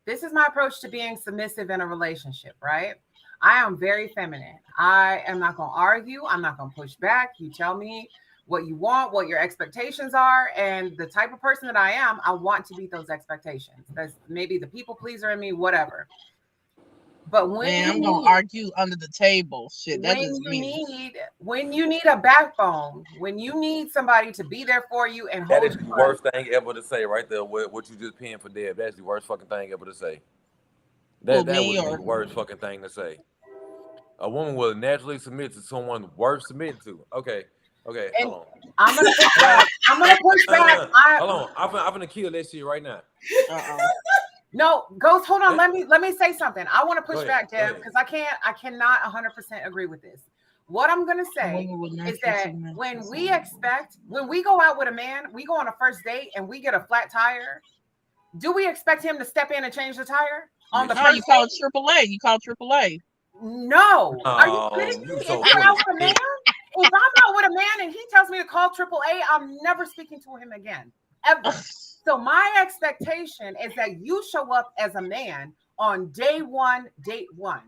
This is my approach to being submissive in a relationship, right? I am very feminine. I am not going to argue. I'm not going to push back. You tell me what you want, what your expectations are, and the type of person that I am, I want to meet those expectations. That's maybe the people pleaser in me, whatever. But Man, I'm gonna argue under the table. Shit, that is me. when you need a backbone, when you need somebody to be there for you and That hold is you the up, worst thing ever to say right there. What you just pinned for Deb. That's the worst fucking thing ever to say. Who, That me would be or the worst fucking thing to say. A woman will naturally submit to someone worth submitting to. Okay, and hold on. I'm gonna push back. I'm gonna push back. Hold on. I'm gonna kill that shit right now. uh-oh. No, Ghost, hold on. Let me say something. I want to Go push ahead. back, Deb, because I cannot 100% agree with this. what I'm gonna A say woman would not is trust that a man. when we go out with a man, we go on a first date and we get a flat tire. Do we expect him to step in and change the tire on the Yes, No, you you first call date? it AAA. You call AAA. No. Are you kidding Oh, you me? If so you're full of out with a man, shit. if I'm out with a man and he tells me to call AAA, I'm never speaking to him again, ever. So my expectation is that you show up as a man on day one, date one.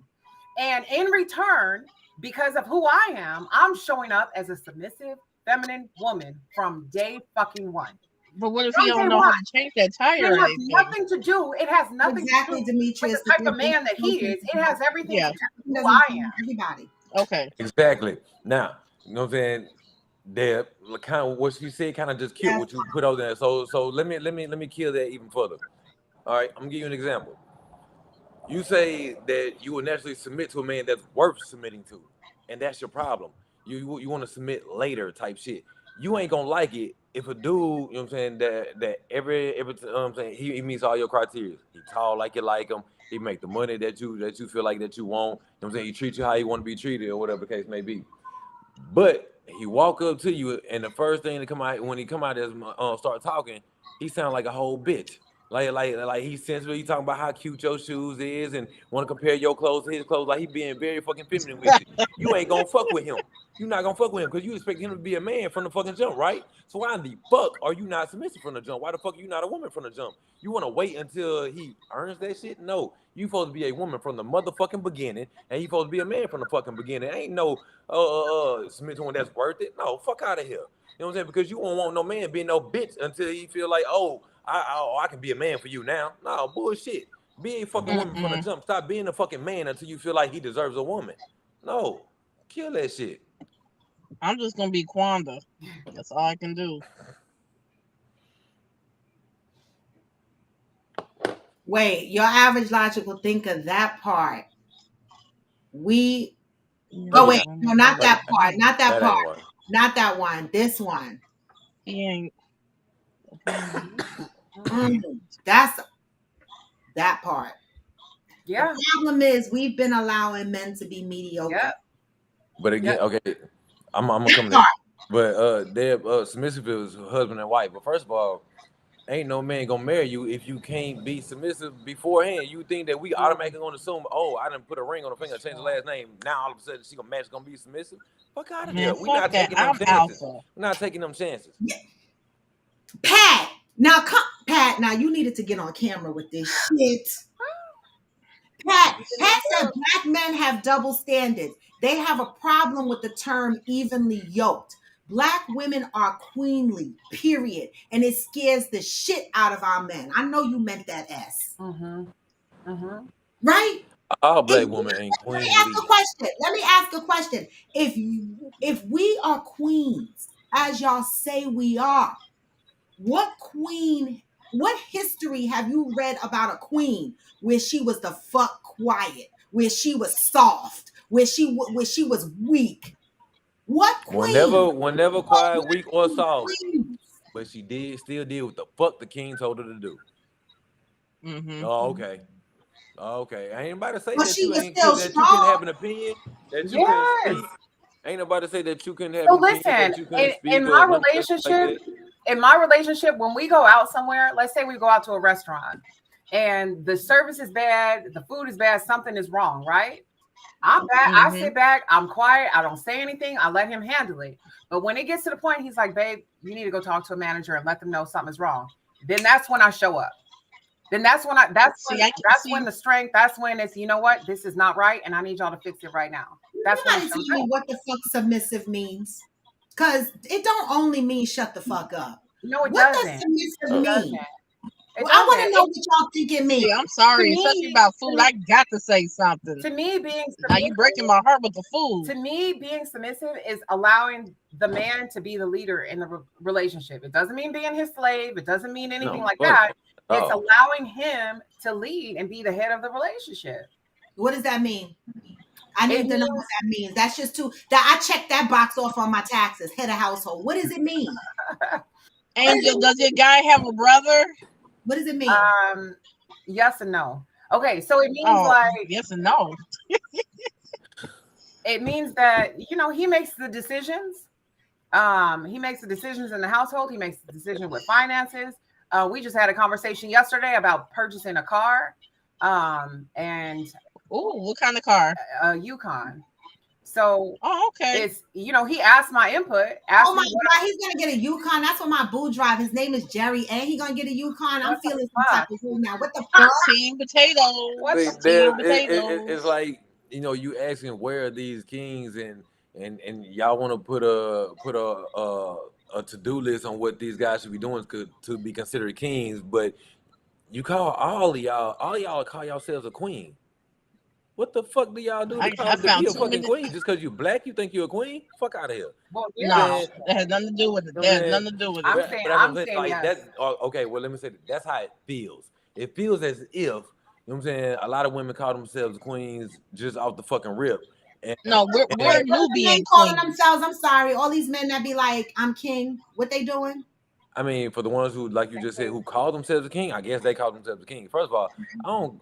And in return, because of who I am, I'm showing up as a submissive, feminine woman from day fucking one. But what if he From don't day know how one. to change that It tire or has anything? nothing to do. It has nothing to Exactly, do with Demetrius, the but type of man that he is. It has everything to Yeah. do with who doesn't I apply am. to everybody. Okay. Exactly. Now, you know what I'm saying? Deb, kind of what she said kind of just killed Yes. what you put out there. So let me kill that even further. All right, I'm gonna give you an example. You say that you will naturally submit to a man that's worth submitting to, and that's your problem. You want to submit later type shit. You ain't gonna like it if a dude, you know what I'm saying, that every I'm saying he meets all your criteria. He tall like you like him. He make the money that you feel like that you want. You know what I'm saying? He treat you how you want to be treated or whatever the case may be. But he walk up to you, and the first thing to come out when he come out is start talking, he sound like a whole bitch. Like he's sensitive. He talking about how cute your shoes is and want to compare your clothes to his clothes. Like he being very fucking feminine with you. You ain't gonna fuck with him. You not gonna fuck with him because you expect him to be a man from the fucking jump, right? So why in the fuck are you not submissive from the jump? Why the fuck are you not a woman from the jump? You want to wait until he earns that shit? No, you supposed to be a woman from the motherfucking beginning, and you supposed to be a man from the fucking beginning. Ain't no submit to one that's worth it. No, fuck out of here. You know what I'm saying? Because you won't want no man being no bitch until he feel like, oh, I can be a man for you now. No, bullshit. Be a fucking woman from the Mm-mm. jump. Stop being a fucking man until you feel like he deserves a woman. No, kill that shit. I'm just gonna be Quanda. That's all I can do. Wait, your average logical thinker, that part. We, That oh, is wait, not. no, not That, that part. Not that that part. ain't one. Not that one. This one. He ain't. That's that part. The Yeah. problem is we've been allowing men to be mediocre. Yep. But again, Yep. okay, I'm gonna come to Part. that. But they're submissive is husband and wife. But first of all, ain't no man gonna marry you if you can't be submissive beforehand. You think that we automatically gonna assume, oh, I didn't put a ring on her finger, change the last name. Now all of a sudden she gonna be submissive. Fuck out of Man, here. We fuck not that. taking them I'm chances. alpha. We're not taking them chances. Pat. Now, come, Pat. Now you needed to get on camera with this shit. Pat said black men have double standards. They have a problem with the term evenly yoked. Black women are queenly, period. And it scares the shit out of our men. I know you meant that S. Mm-hmm. Mm-hmm. Right? All If black we, women ain't let me ask a queenly. question. Let me ask a question. If we are queens, as y'all say we are, what history have you read about a queen where she was the fuck quiet, where she was soft, where she was weak? What queen? Whenever What quiet, weak, or soft. queen? But she still did what the fuck the king told her to do. Mm-hmm. Oh, okay. Okay. Ain't nobody say But that she you was ain't still that you couldn't strong. have an opinion, that you couldn't Yes. speak. Ain't nobody say that you couldn't have So an opinion, listen, that you couldn't in speak, or my none of that shit like relationship, that. when we go out somewhere, let's say we go out to a restaurant and the service is bad, the food is bad, something is wrong, right? I'm back. I Mm-hmm. sit back. I'm quiet. I don't say anything. I let him handle it. But when it gets to the point, he's like, "Babe, you need to go talk to a manager and let them know something's wrong." Then that's when I show up. Then that's when See, I can that's when see. the strength. That's when it's, you know what, this is not right, and I need y'all to fix it right now. That's when it Somebody shows tell me up. what the fuck submissive means. Because it don't only mean shut the fuck up. No, it What does doesn't. submissive It Uh, mean? doesn't. It Well, I want doesn't. to know what y'all think it means. See, I'm To sorry, especially me, about to food. me, I got to say something. to me, being Now you breaking submissive my heart with the food. to me, being submissive is allowing the man to be the leader in the relationship. It doesn't mean being his slave. It doesn't mean anything no, like fuck that. no. It's allowing him to lead and be the head of the relationship. What does that mean? I It need to know what means that means. That's just too that I checked that box off on my taxes, head of household. What does it mean? What does Angel, it does your mean? guy have a brother? What does it mean? yes and no. Okay, so it means Oh, like yes and no. it means that he makes the decisions. He makes the decisions in the household. He makes the decision with finances. We just had a conversation yesterday about purchasing a car, and Oh, what kind of car? a Yukon. So Oh, okay. it's he asked my input, Oh asked my me what God, he's gonna get a Yukon. That's what my boo drive. His name is Jerry, and he gonna get a Yukon. I'm what the feeling some type fuck, of way now. What the fuck? Team what potatoes. the See, Team there it's potatoes. like you asking where are these kings and y'all want to put a to do list on what these guys should be doing to be considered kings, but you call all y'all call yourselves a queen. What the fuck do y'all do to I call to be found a too fucking many. queen? Just because you black, you think you're a queen? Fuck out of here. well, You know what I'm yeah. No, saying? that has nothing to do with it. You know what I'm That has saying? nothing to do with it. I'm But, saying but that's what I'm I'm saying. saying Like yes. that. Okay, well, let me say that's how it feels. It feels as if you know what I'm saying. A lot of women call themselves queens just off the fucking rip, and No, Wait, we're and what are the men Nubian calling queens. themselves? I'm sorry, all these men that be like, I'm king. What they doing? I mean, for the ones who, like you just said, who call themselves a king, I guess they call themselves a king. First of all, I don't.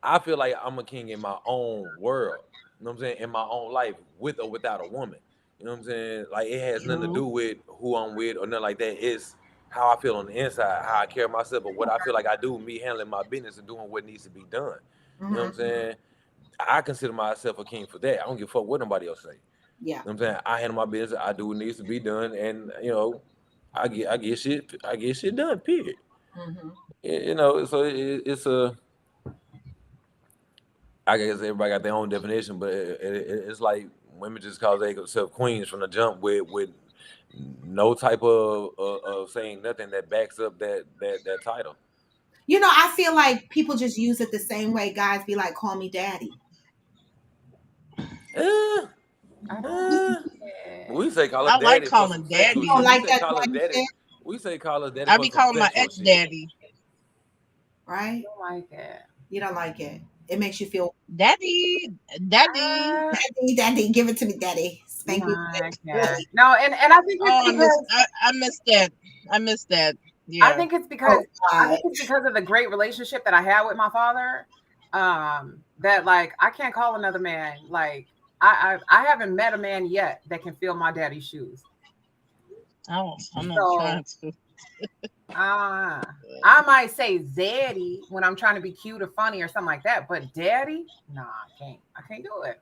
I feel like I'm a king in my own world. You know what I'm saying? In my own life, with or without a woman. You know what I'm saying? Like it has nothing to True. do with who I'm with or nothing like that. It's how I feel on the inside, how I carry myself, or what I feel like I do, me handling my business and doing what needs to be done. You know what Hmm. I'm saying? I consider myself a king for that. I don't give a fuck what nobody else say. Yeah. You know what I'm saying? I handle my business, I do what needs to be done, and I get shit done. Period. Hmm. So it's a I guess everybody got their own definition, but it's like women just call themselves queens from the jump with no type of saying nothing that backs up that title. I feel like people just use it the same way guys be like, call me daddy. Uh, I don't uh, we say call us I like daddy for some calling sexual You don't shit. daddy. We like say that call us daddy daddy. shit, We say call us daddy I for be some calling my sexual ex shit. daddy. right? like it. You don't like it. It makes you feel, Daddy, daddy. Uh, daddy, daddy, give it to me, daddy. no, Spank me. I can't. No, and I think it's Oh, because I miss that. I miss that. I Yeah. think it's Oh because I God. think it's because of the great relationship that I had with my father. That like I can't call another man like I haven't met a man yet that can fill my daddy's shoes. Oh, I'm not So trying to. uh I might say daddy when I'm trying to be cute or funny or something like that, but daddy, nah, I can't do it.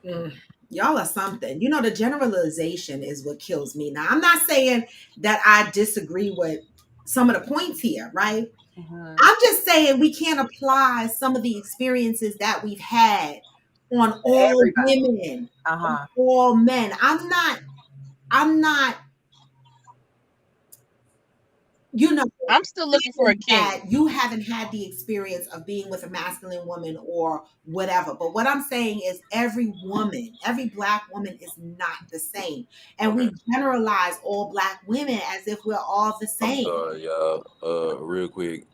Mm, y'all are something. The generalization is what kills me. Now, I'm not saying that I disagree with some of the points here, right? Hmm. I'm just saying we can't apply some of the experiences that we've had on all Everybody. women, on Uh-huh. all men. I'm not, you know, I'm still looking for a that king. you haven't had the experience of being with a masculine woman or whatever. But what I'm saying is every woman, every black woman is not the same. And Okay. we generalize all black women as if we're all the I'm same. sorry, y'all. Real quick,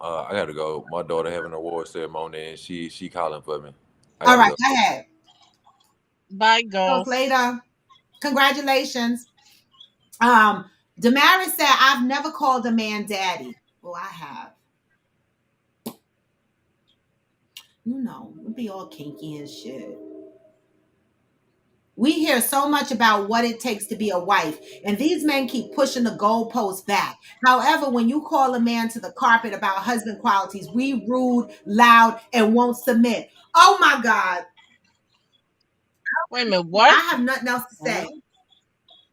I gotta go. My daughter having an award ceremony, and she calling for me. I All gotta right, go. go ahead. Bye, Talk girls. later. Congratulations. Um, Damaris said, I've never called a man daddy. Well, I have. We be all kinky and shit. We hear so much about what it takes to be a wife, and these men keep pushing the goalposts back. However, when you call a man to the carpet about husband qualities, we rude, loud, and won't submit. Oh my God. Wait a minute. What? I have nothing else to say. Mhm.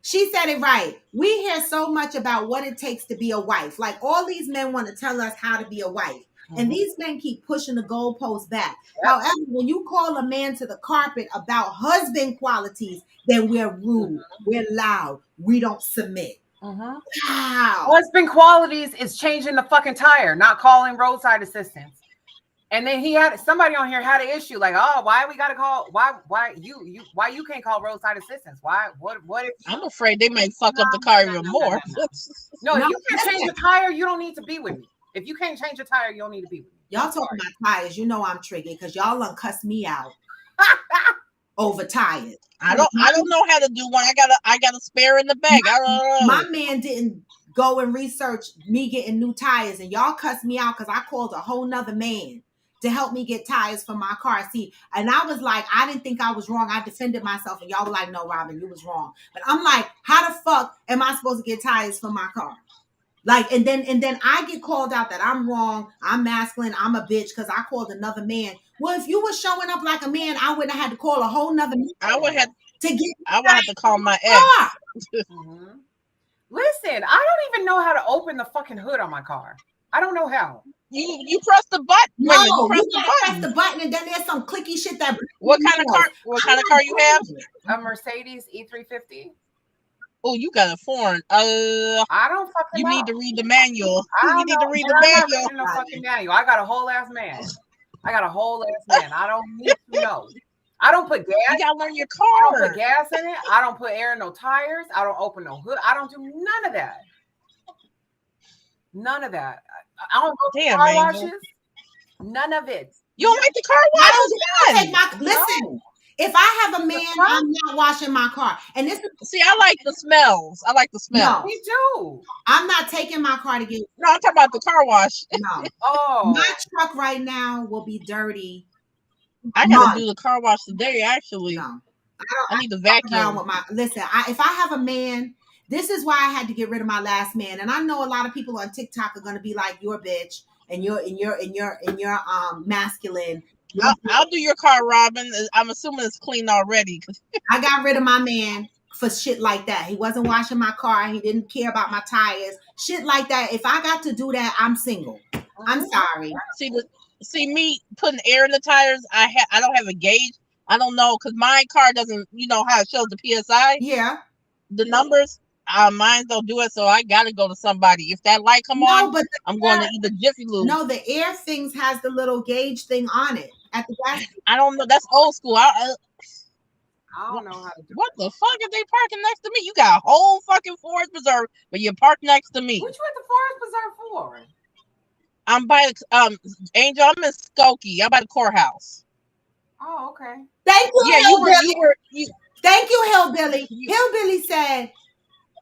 She said it right. We hear so much about what it takes to be a wife. Like all these men want to tell us how to be a wife. And Mhm. these men keep pushing the goalposts back. Yep. However, when you call a man to the carpet about husband qualities, then we're rude, we're loud, we don't submit. Mhm. Wow. Husband qualities is changing the fucking tire, not calling roadside assistance. And then he had somebody on here had an issue like, oh, why we gotta call? Why you can't call roadside assistance? Why? What if I'm afraid they might fuck no, up the car no, even no, no, more. no, no. No, if No, you can't change listen, a tire, you don't need to be with me. If you can't change a tire, you don't need to be with me. y'all I'm talking sorry. about tires. You know I'm triggered because y'all done cuss me out over tires. I don't know how to do one. I got a spare in the back. I don't My know. man didn't go and research me getting new tires, and y'all cussed me out because I called a whole nother man to help me get tires for my car. See, and I was like, I didn't think I was wrong. I defended myself, and y'all were like, no, Robin, you was wrong. But I'm like, how the fuck am I supposed to get tires for my car? Like, and then I get called out that I'm wrong, I'm masculine, I'm a bitch because I called another man. Well, if you were showing up like a man, I wouldn't have had to call a whole nother man I would have to get to call my car. ex. Mhm. Listen, I don't even know how to open the fucking hood on my car. I don't know how. You press the button. No, Wait a minute, you press gotta the press button. the button, and then there's some clicky shit that. What kind of car? What kind of car you have? A Mercedes E350. Oh, you got a foreign. I don't fucking You know. need to read the manual. I You don't need to know. read Man, the I'm not manual. reading no fucking manual. I got a whole ass man. I don't need to know. I don't put gas. You gotta learn your I don't car. put gas in it. I don't put air in no tires. I don't open no hood. I don't do none of that. None of that. I don't go to Damn, car Angel. washes. None of it. You don't like the car I wash? don't take my No. listen. If I have a man, fuck? I'm not washing my car. And this is See, I like the smells. I like the smells. We do. I'm not taking my car to get No, I'm talking about the car wash. no. Oh, My truck right now will be dirty. I gotta do the car wash today. Actually, No. I need to Around vacuum. with my listen. If I have a man, this is why I had to get rid of my last man. And I know a lot of people on TikTok are gonna be like, "You're a bitch," and you're masculine. I'll do your car, Robin. I'm assuming it's clean already. I got rid of my man for shit like that. He wasn't washing my car. He didn't care about my tires. Shit like that. If I got to do that, I'm single. I'm sorry. See me putting air in the tires. I don't have a gauge. I don't know because my car doesn't. You know how it shows the PSI, Yeah. the numbers. Mine don't do it, so I gotta go to somebody. If that light come on, but I'm going to either Jiffy Lube. no, the air things has the little gauge thing on it at the gas station. I don't know. That's old school. I don't know how to do What the fuck are they parking next to me? You got a whole fucking Forest Preserve, but you're parked next to me. What you at the Forest Preserve for? I'm by Angel. I'm in Skokie. I'm by the courthouse. Oh, okay. Thank you, Yeah, Hillbilly. Thank you, Hillbilly. Hillbilly said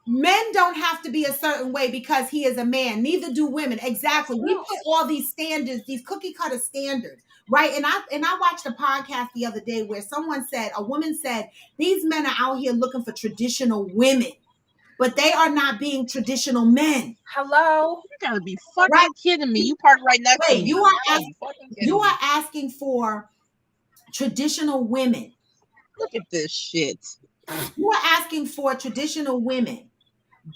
men don't have to be a certain way because he is a man. Neither do women. Exactly. We put all these standards, these cookie cutter standards, right? And I watched a podcast the other day where a woman said, these men are out here looking for traditional women, but they are not being traditional men. Hello? You gotta be fucking kidding me. You park right next to me. You are asking for traditional women. Look at this shit. You are asking for traditional women,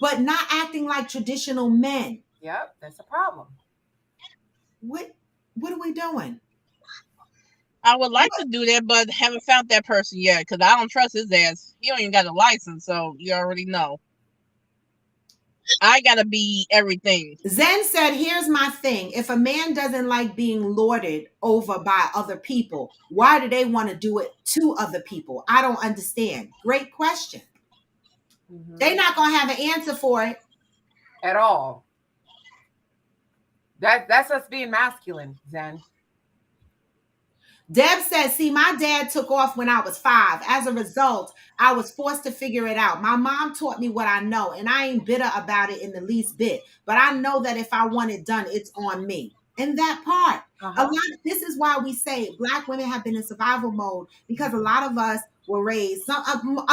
but not acting like traditional men. Yep, that's a problem. What are we doing? I would like to do that, but haven't found that person yet because I don't trust his ass. He don't even got a license, so you already know. I gotta be everything. Zen said, here's my thing. If a man doesn't like being lorded over by other people, why do they want to do it to other people? I don't understand. Great question. Mm-hmm. They're not going to have an answer for it. At all. That's us being masculine, Zen. Deb says, see, my dad took off when I was 5. As a result, I was forced to figure it out. My mom taught me what I know, and I ain't bitter about it in the least bit. But I know that if I want it done, it's on me. And that part, this is why we say Black women have been in survival mode, because a lot of us were raised. A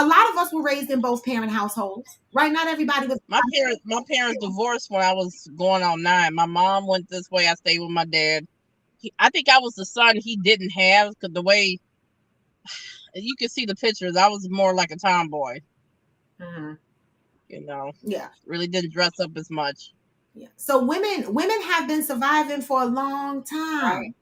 lot of us were raised in both parent households, right? Not everybody was. My parents divorced when I was going on 9. My mom went this way. I stayed with my dad. I think I was the son he didn't have because the way you can see the pictures, I was more like a tomboy. Mm-hmm. You know, yeah, really didn't dress up as much. Yeah. So women have been surviving for a long time. Right.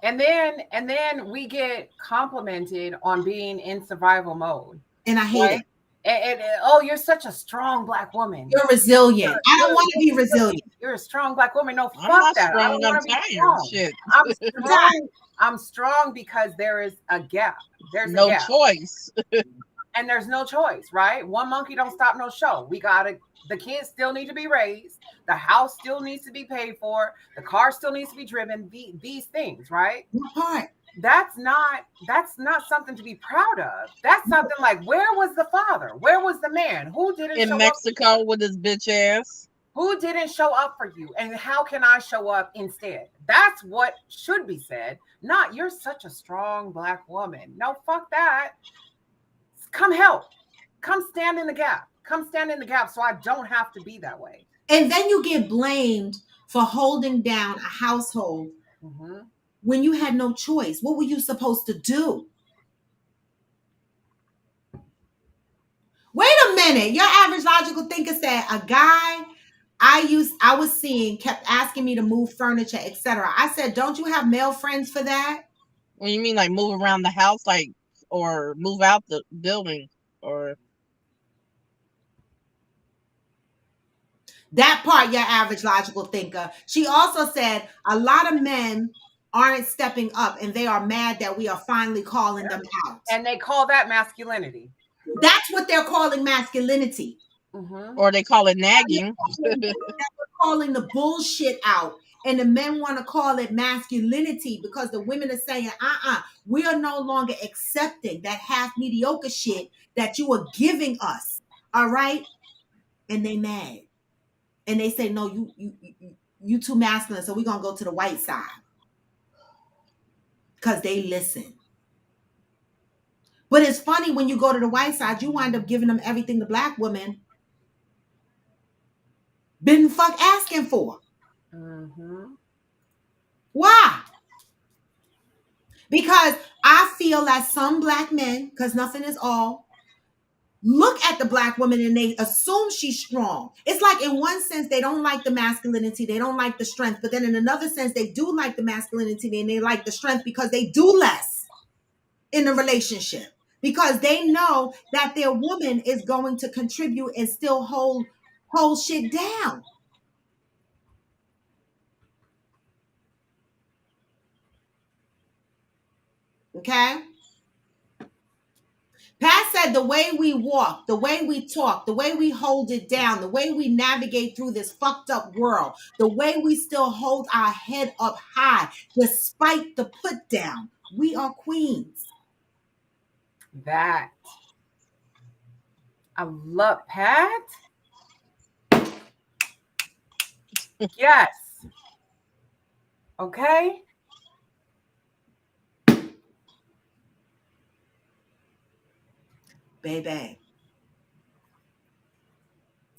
And then we get complimented on being in survival mode. And I hate it. And oh, you're such a strong Black woman. You're resilient. I don't want to be resilient. You're a strong Black woman. No, fuck I'm not that. Strong, I don't want to be strong. Shit. I'm strong. I'm strong because there is a gap. There's no a gap. choice. And there's no choice, right? One monkey don't stop no show. The kids still need to be raised. The house still needs to be paid for. The car still needs to be driven. These things, right? What? That's not something to be proud of. That's something like, where was the father? Where was the man? Who didn't in show Mexico up? with his bitch ass? Who didn't show up for you? And how can I show up instead? That's what should be said. Not, you're such a strong Black woman. No, fuck that. Come help. Come stand in the gap. Come stand in the gap so I don't have to be that way. And then you get blamed for holding down a household Mm-hmm. when you had no choice. What were you supposed to do? Wait a minute. Your average logical thinker said a guy I was seeing kept asking me to move furniture, etc. I said, don't you have male friends for that? What you mean, like move around the house, like, or move out the building, or That part, your average logical thinker. She also said a lot of men aren't stepping up and they are mad that we are finally calling them out. And they call that masculinity. That's what they're calling masculinity. Mm-hmm. or they call it nagging. They're calling the bullshit out. And the men want to call it masculinity because the women are saying, we are no longer accepting that half mediocre shit that you are giving us. All right? And they mad. And they say, no, you too masculine, so we're gonna go to the white side. Because they listen. But it's funny when you go to the white side, you wind up giving them everything the Black woman been fuck asking for. Mm-hmm. Why? Because I feel that some Black men, because nothing is all, look at the Black woman and they assume she's strong. It's like in one sense, they don't like the masculinity, they don't like the strength, but then in another sense, they do like the masculinity and they like the strength because they do less in a relationship. Because they know that their woman is going to contribute and still hold shit down. Okay? Pat said the way we walk, the way we talk, the way we hold it down, the way we navigate through this fucked up world, the way we still hold our head up high despite the put down, we are queens. That. I love Pat. Yes. Okay. Baby.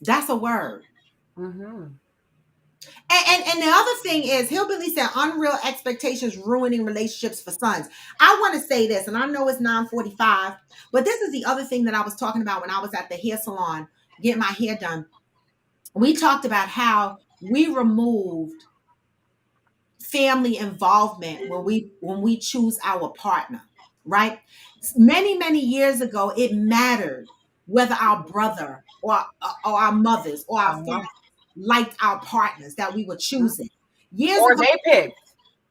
That's a word. Mm-hmm. And the other thing is, Hillbilly said, unreal expectations ruining relationships for sons. I want to say this, and I know it's 9:45, but this is the other thing that I was talking about when I was at the hair salon getting my hair done. We talked about how we removed family involvement when we choose our partner, right? Many years ago, it mattered whether our brother or our mothers or our Uh-huh. fathers liked our partners that we were choosing. Years Or ago, they picked.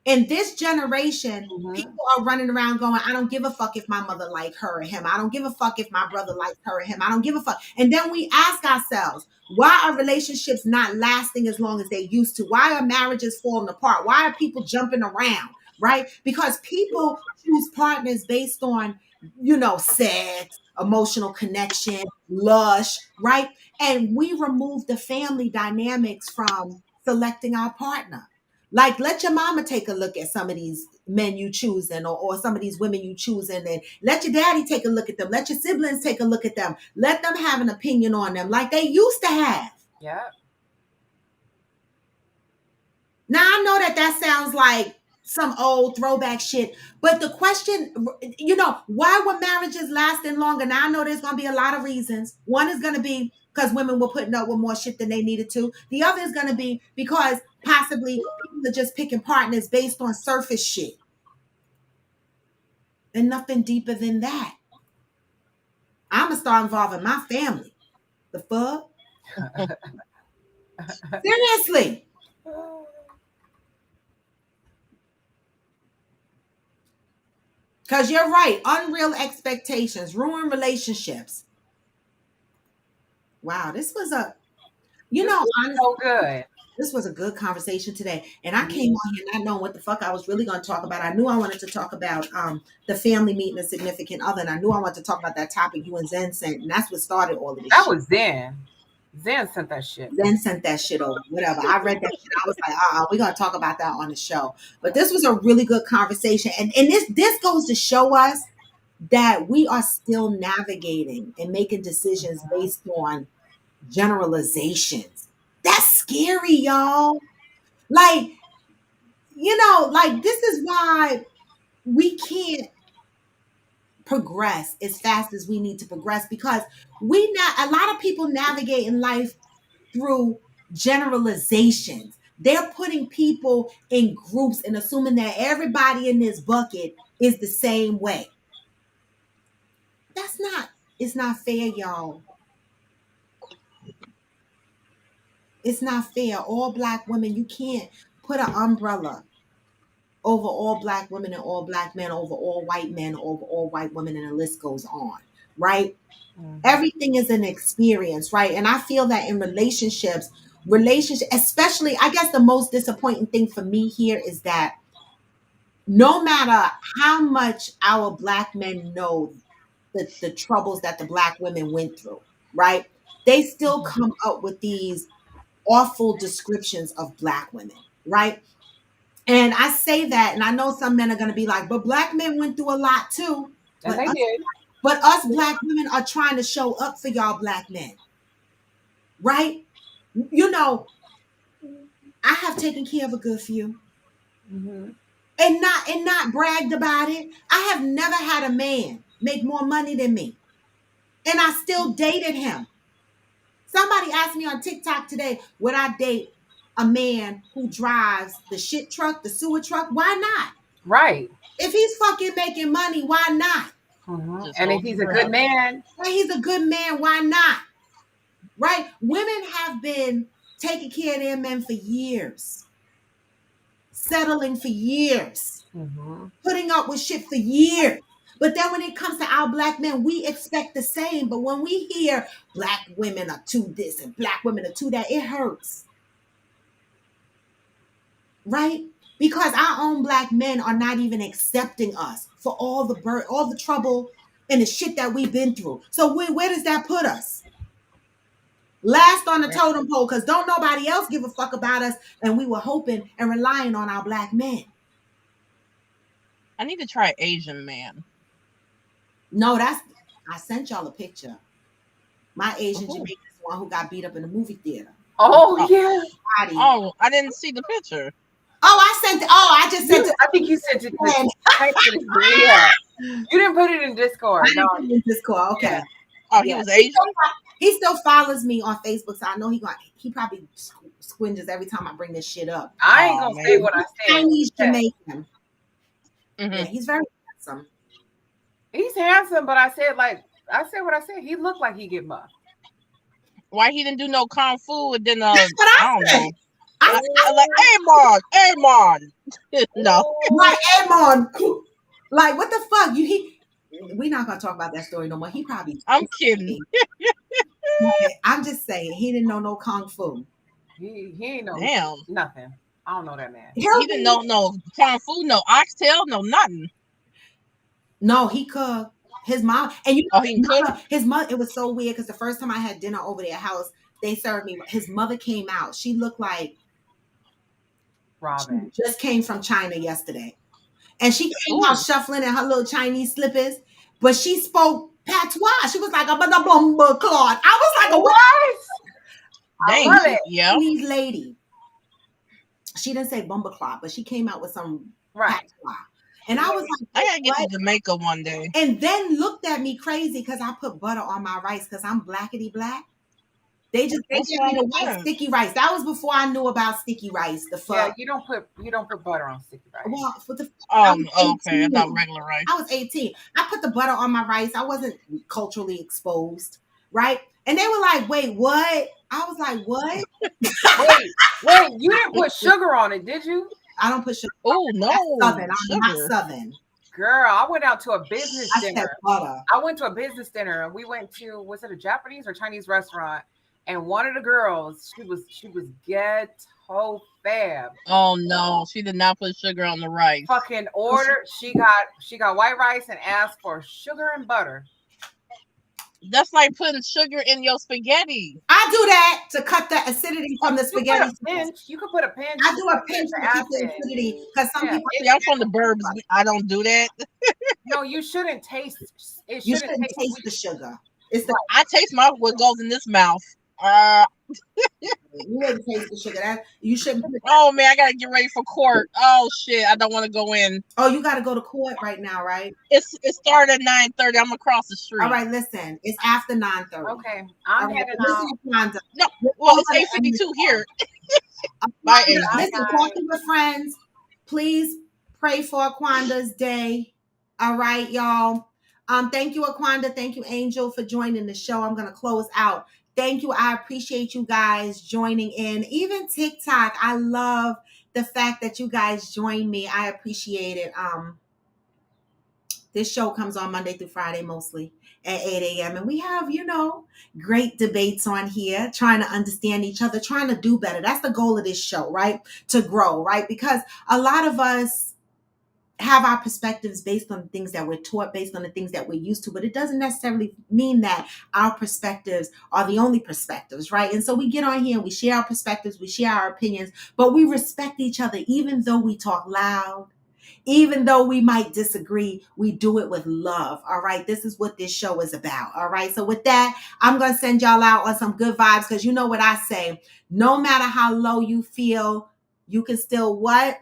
in this generation, Mhm. people are running around going, I don't give a fuck if my mother like her or him. I don't give a fuck if my brother likes her or him. I don't give a fuck. And then we ask ourselves, why are relationships not lasting as long as they used to? Why are marriages falling apart? Why are people jumping around? Right? Because people choose partners based on, sex, emotional connection, lush, right? And we remove the family dynamics from selecting our partner. Like, let your mama take a look at some of these men you choosing or some of these women you choosing, and let your daddy take a look at them. Let your siblings take a look at them. Let them have an opinion on them like they used to have. Yeah. Now, I know that sounds like some old throwback shit, but the question, why were marriages lasting longer? Now, I know there's going to be a lot of reasons. One is going to be because women were putting up with more shit than they needed to. The other is going to be because possibly people are just picking partners based on surface shit and nothing deeper than that. I'm going to start involving my family. The fuck? Seriously. Because you're right. Unreal expectations ruin relationships. Wow, this was honestly, So good. this was a good conversation today. And I came on here not knowing what the fuck I was really going to talk about. I knew I wanted to talk about the family meeting a significant other. And I knew I wanted to talk about that topic you and Zen sent. And that's what started all of this That shit. was Zen. Zen sent that shit. Then sent that shit over. Whatever. I read that shit. I was like, we're gonna talk about that on the show. But this was a really good conversation. And this goes to show us that we are still navigating and making decisions based on generalizations. That's scary, y'all. Like, like this is why we can't progress as fast as we need to progress, because a lot of people navigate in life through generalizations. They're putting people in groups and assuming that everybody in this bucket is the same way. It's not fair, y'all. It's not fair. All Black women, you can't put an umbrella over all Black women and all Black men, over all white men, over all white women, and the list goes on, right? Everything is an experience, right? And I feel that in relationships, especially, I guess the most disappointing thing for me here is that no matter how much our Black men know the troubles that the Black women went through, right? They still come up with these awful descriptions of Black women, right? And I say that, and I know some men are going to be like, but Black men went through a lot too. And they did. But us Black women are trying to show up for y'all Black men, right? I have taken care of a good few, and not bragged about it. I have never had a man make more money than me, and I still dated him. Somebody asked me on TikTok today, would I date a man who drives the shit truck, the sewer truck? Why not? Right. If he's fucking making money, why not? And if he's a good man, why not? Right? Women have been taking care of their men for years, settling for years, putting up with shit for years. But then when it comes to our Black men, we expect the same. But when we hear Black women are too this and Black women are too that, it hurts. Right? Because our own Black men are not even accepting us for all the trouble and the shit that we've been through. So where does that put us? Last on the totem pole, because don't nobody else give a fuck about us, and we were hoping and relying on our Black men. I need to try Asian man. No, I sent y'all a picture. My Asian Jamaican is the one who got beat up in the movie theater. Oh yeah. Oh, I didn't see the picture. I just sent it. I think you sent it. Yeah. You didn't put it in Discord. I didn't put it in Discord. Okay. Yeah. Oh, he was Asian? He still follows me on Facebook, so I know he probably squinges every time I bring this shit up. I ain't gonna say what I said. Chinese Jamaican. Yeah, he's very handsome. He's handsome, but I said what I said. He looked like he get buffed. Why he didn't do no kung fu and then That's what I don't said. know. I like Amon. No. Like Amon. Like what the fuck? We're not gonna talk about that story no more. He probably I'm kidding. I'm just saying he didn't know no kung fu. He ain't know nothing. I don't know that man. He didn't know no kung fu, no oxtail, no nothing. No, he cooked. His mom and his mother. It was so weird because the first time I had dinner over their house, they served me. His mother came out. She looked like Robin. She just came from China yesterday, and she came out shuffling in her little Chinese slippers, but she spoke patois. She was like a bumble clot. I was like, what? Dang, I love it. Yeah. Chinese lady. She didn't say bumble clot, but she came out with some patois. And I was like, I gotta get to Jamaica one day. And then looked at me crazy because I put butter on my rice because I'm blackity black. They gave me the white sticky rice. That was before I knew about sticky rice. The fuck. Yeah, you don't put butter on sticky rice. Well, okay, I thought regular rice. I was 18. I put the butter on my rice. I wasn't culturally exposed, right? And they were like, "Wait, what?" I was like, "What?" wait, you didn't put sugar on it, did you? I don't put sugar. Oh no, Southern. I'm not Southern. Girl, I went out to a business dinner. Said butter. I went to a business dinner and we went to, was it a Japanese or Chinese restaurant? And one of the girls, she was ghetto fab. Oh no, she did not put sugar on the rice. Fucking order. She got white rice and asked for sugar and butter. That's like putting sugar in your spaghetti. I do that to cut the acidity from the You put spaghetti a sauce. pinch. You could put a pinch I do a to pinch the to keep the acid. acidity because some Yeah. people See, I'm from the burbs. I don't do that. No, you shouldn't taste. It you shouldn't shouldn't taste taste sweet. the sugar. It's the Right. I taste what goes in this mouth. Uh, you wouldn't taste the sugar. That you shouldn't put that. oh man, I gotta get ready for court. Oh shit, I don't want to go in. Oh, you got to go to court right now, right? It started at 9:30. I'm across the All street. right, listen. It's after 9:30. Okay. All I'm right, heading listen, out. Wanda. No, We're well, it's going to end this 8:52 call. here. Bye, Aquanda, Angel. Bye, listen, guys. coffee with friends. Please pray for Aquanda's day. All right, y'all. Thank you, Aquanda. Thank you, Angel, for joining the show. I'm gonna close out. Thank you. I appreciate you guys joining in. Even TikTok, I love the fact that you guys join me. I appreciate it. This show comes on Monday through Friday mostly at 8 a.m. And we have, great debates on here, trying to understand each other, trying to do better. That's the goal of this show, right? To grow, right? Because a lot of us have our perspectives based on the things that we're taught, based on the things that we're used to, but it doesn't necessarily mean that our perspectives are the only perspectives, right? And so we get on here and we share our perspectives, we share our opinions, but we respect each other, even though we talk loud, even though we might disagree, we do it with love. All right. This is what this show is about. All right. So with that, I'm going to send y'all out on some good vibes because you know what I say. No matter how low you feel, you can still what?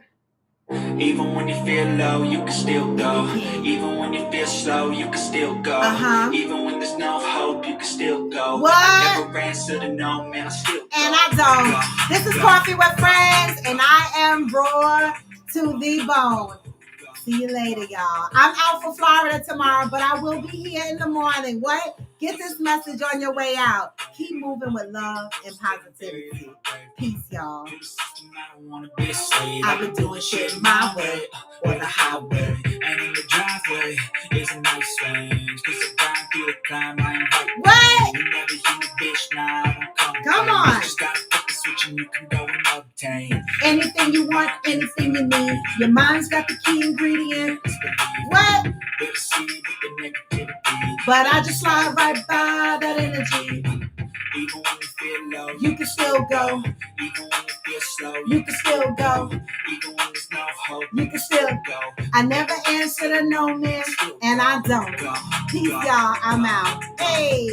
Even when you feel low, you can still go. Even when you feel slow, you can still go. Even when there's no hope, you can still go. What? I never answer to no, man, I still go. And I don't. This is Coffee with Friends, and I am raw to the bone. See you later, y'all. I'm out for Florida tomorrow, but I will be here in the morning. What? Get this message on your way out. Keep moving with love and positivity. Peace, y'all. I've been doing shit my way or the highway. And in the driveway is a nice range. Cause I grind through the climb, I invite. What? You never hear me, bitch, nah, I don't Come on. Just gotta flip the switch and you can go and obtain anything you want, anything you need. Your mind's got the key ingredient. What? But I just slide right by that energy. Even when you feel low, You can still go. even when you feel slow, You can still go. even when there's no hope, You can still go. I never answer to no man, and I don't. Peace, y'all. I'm out. Hey.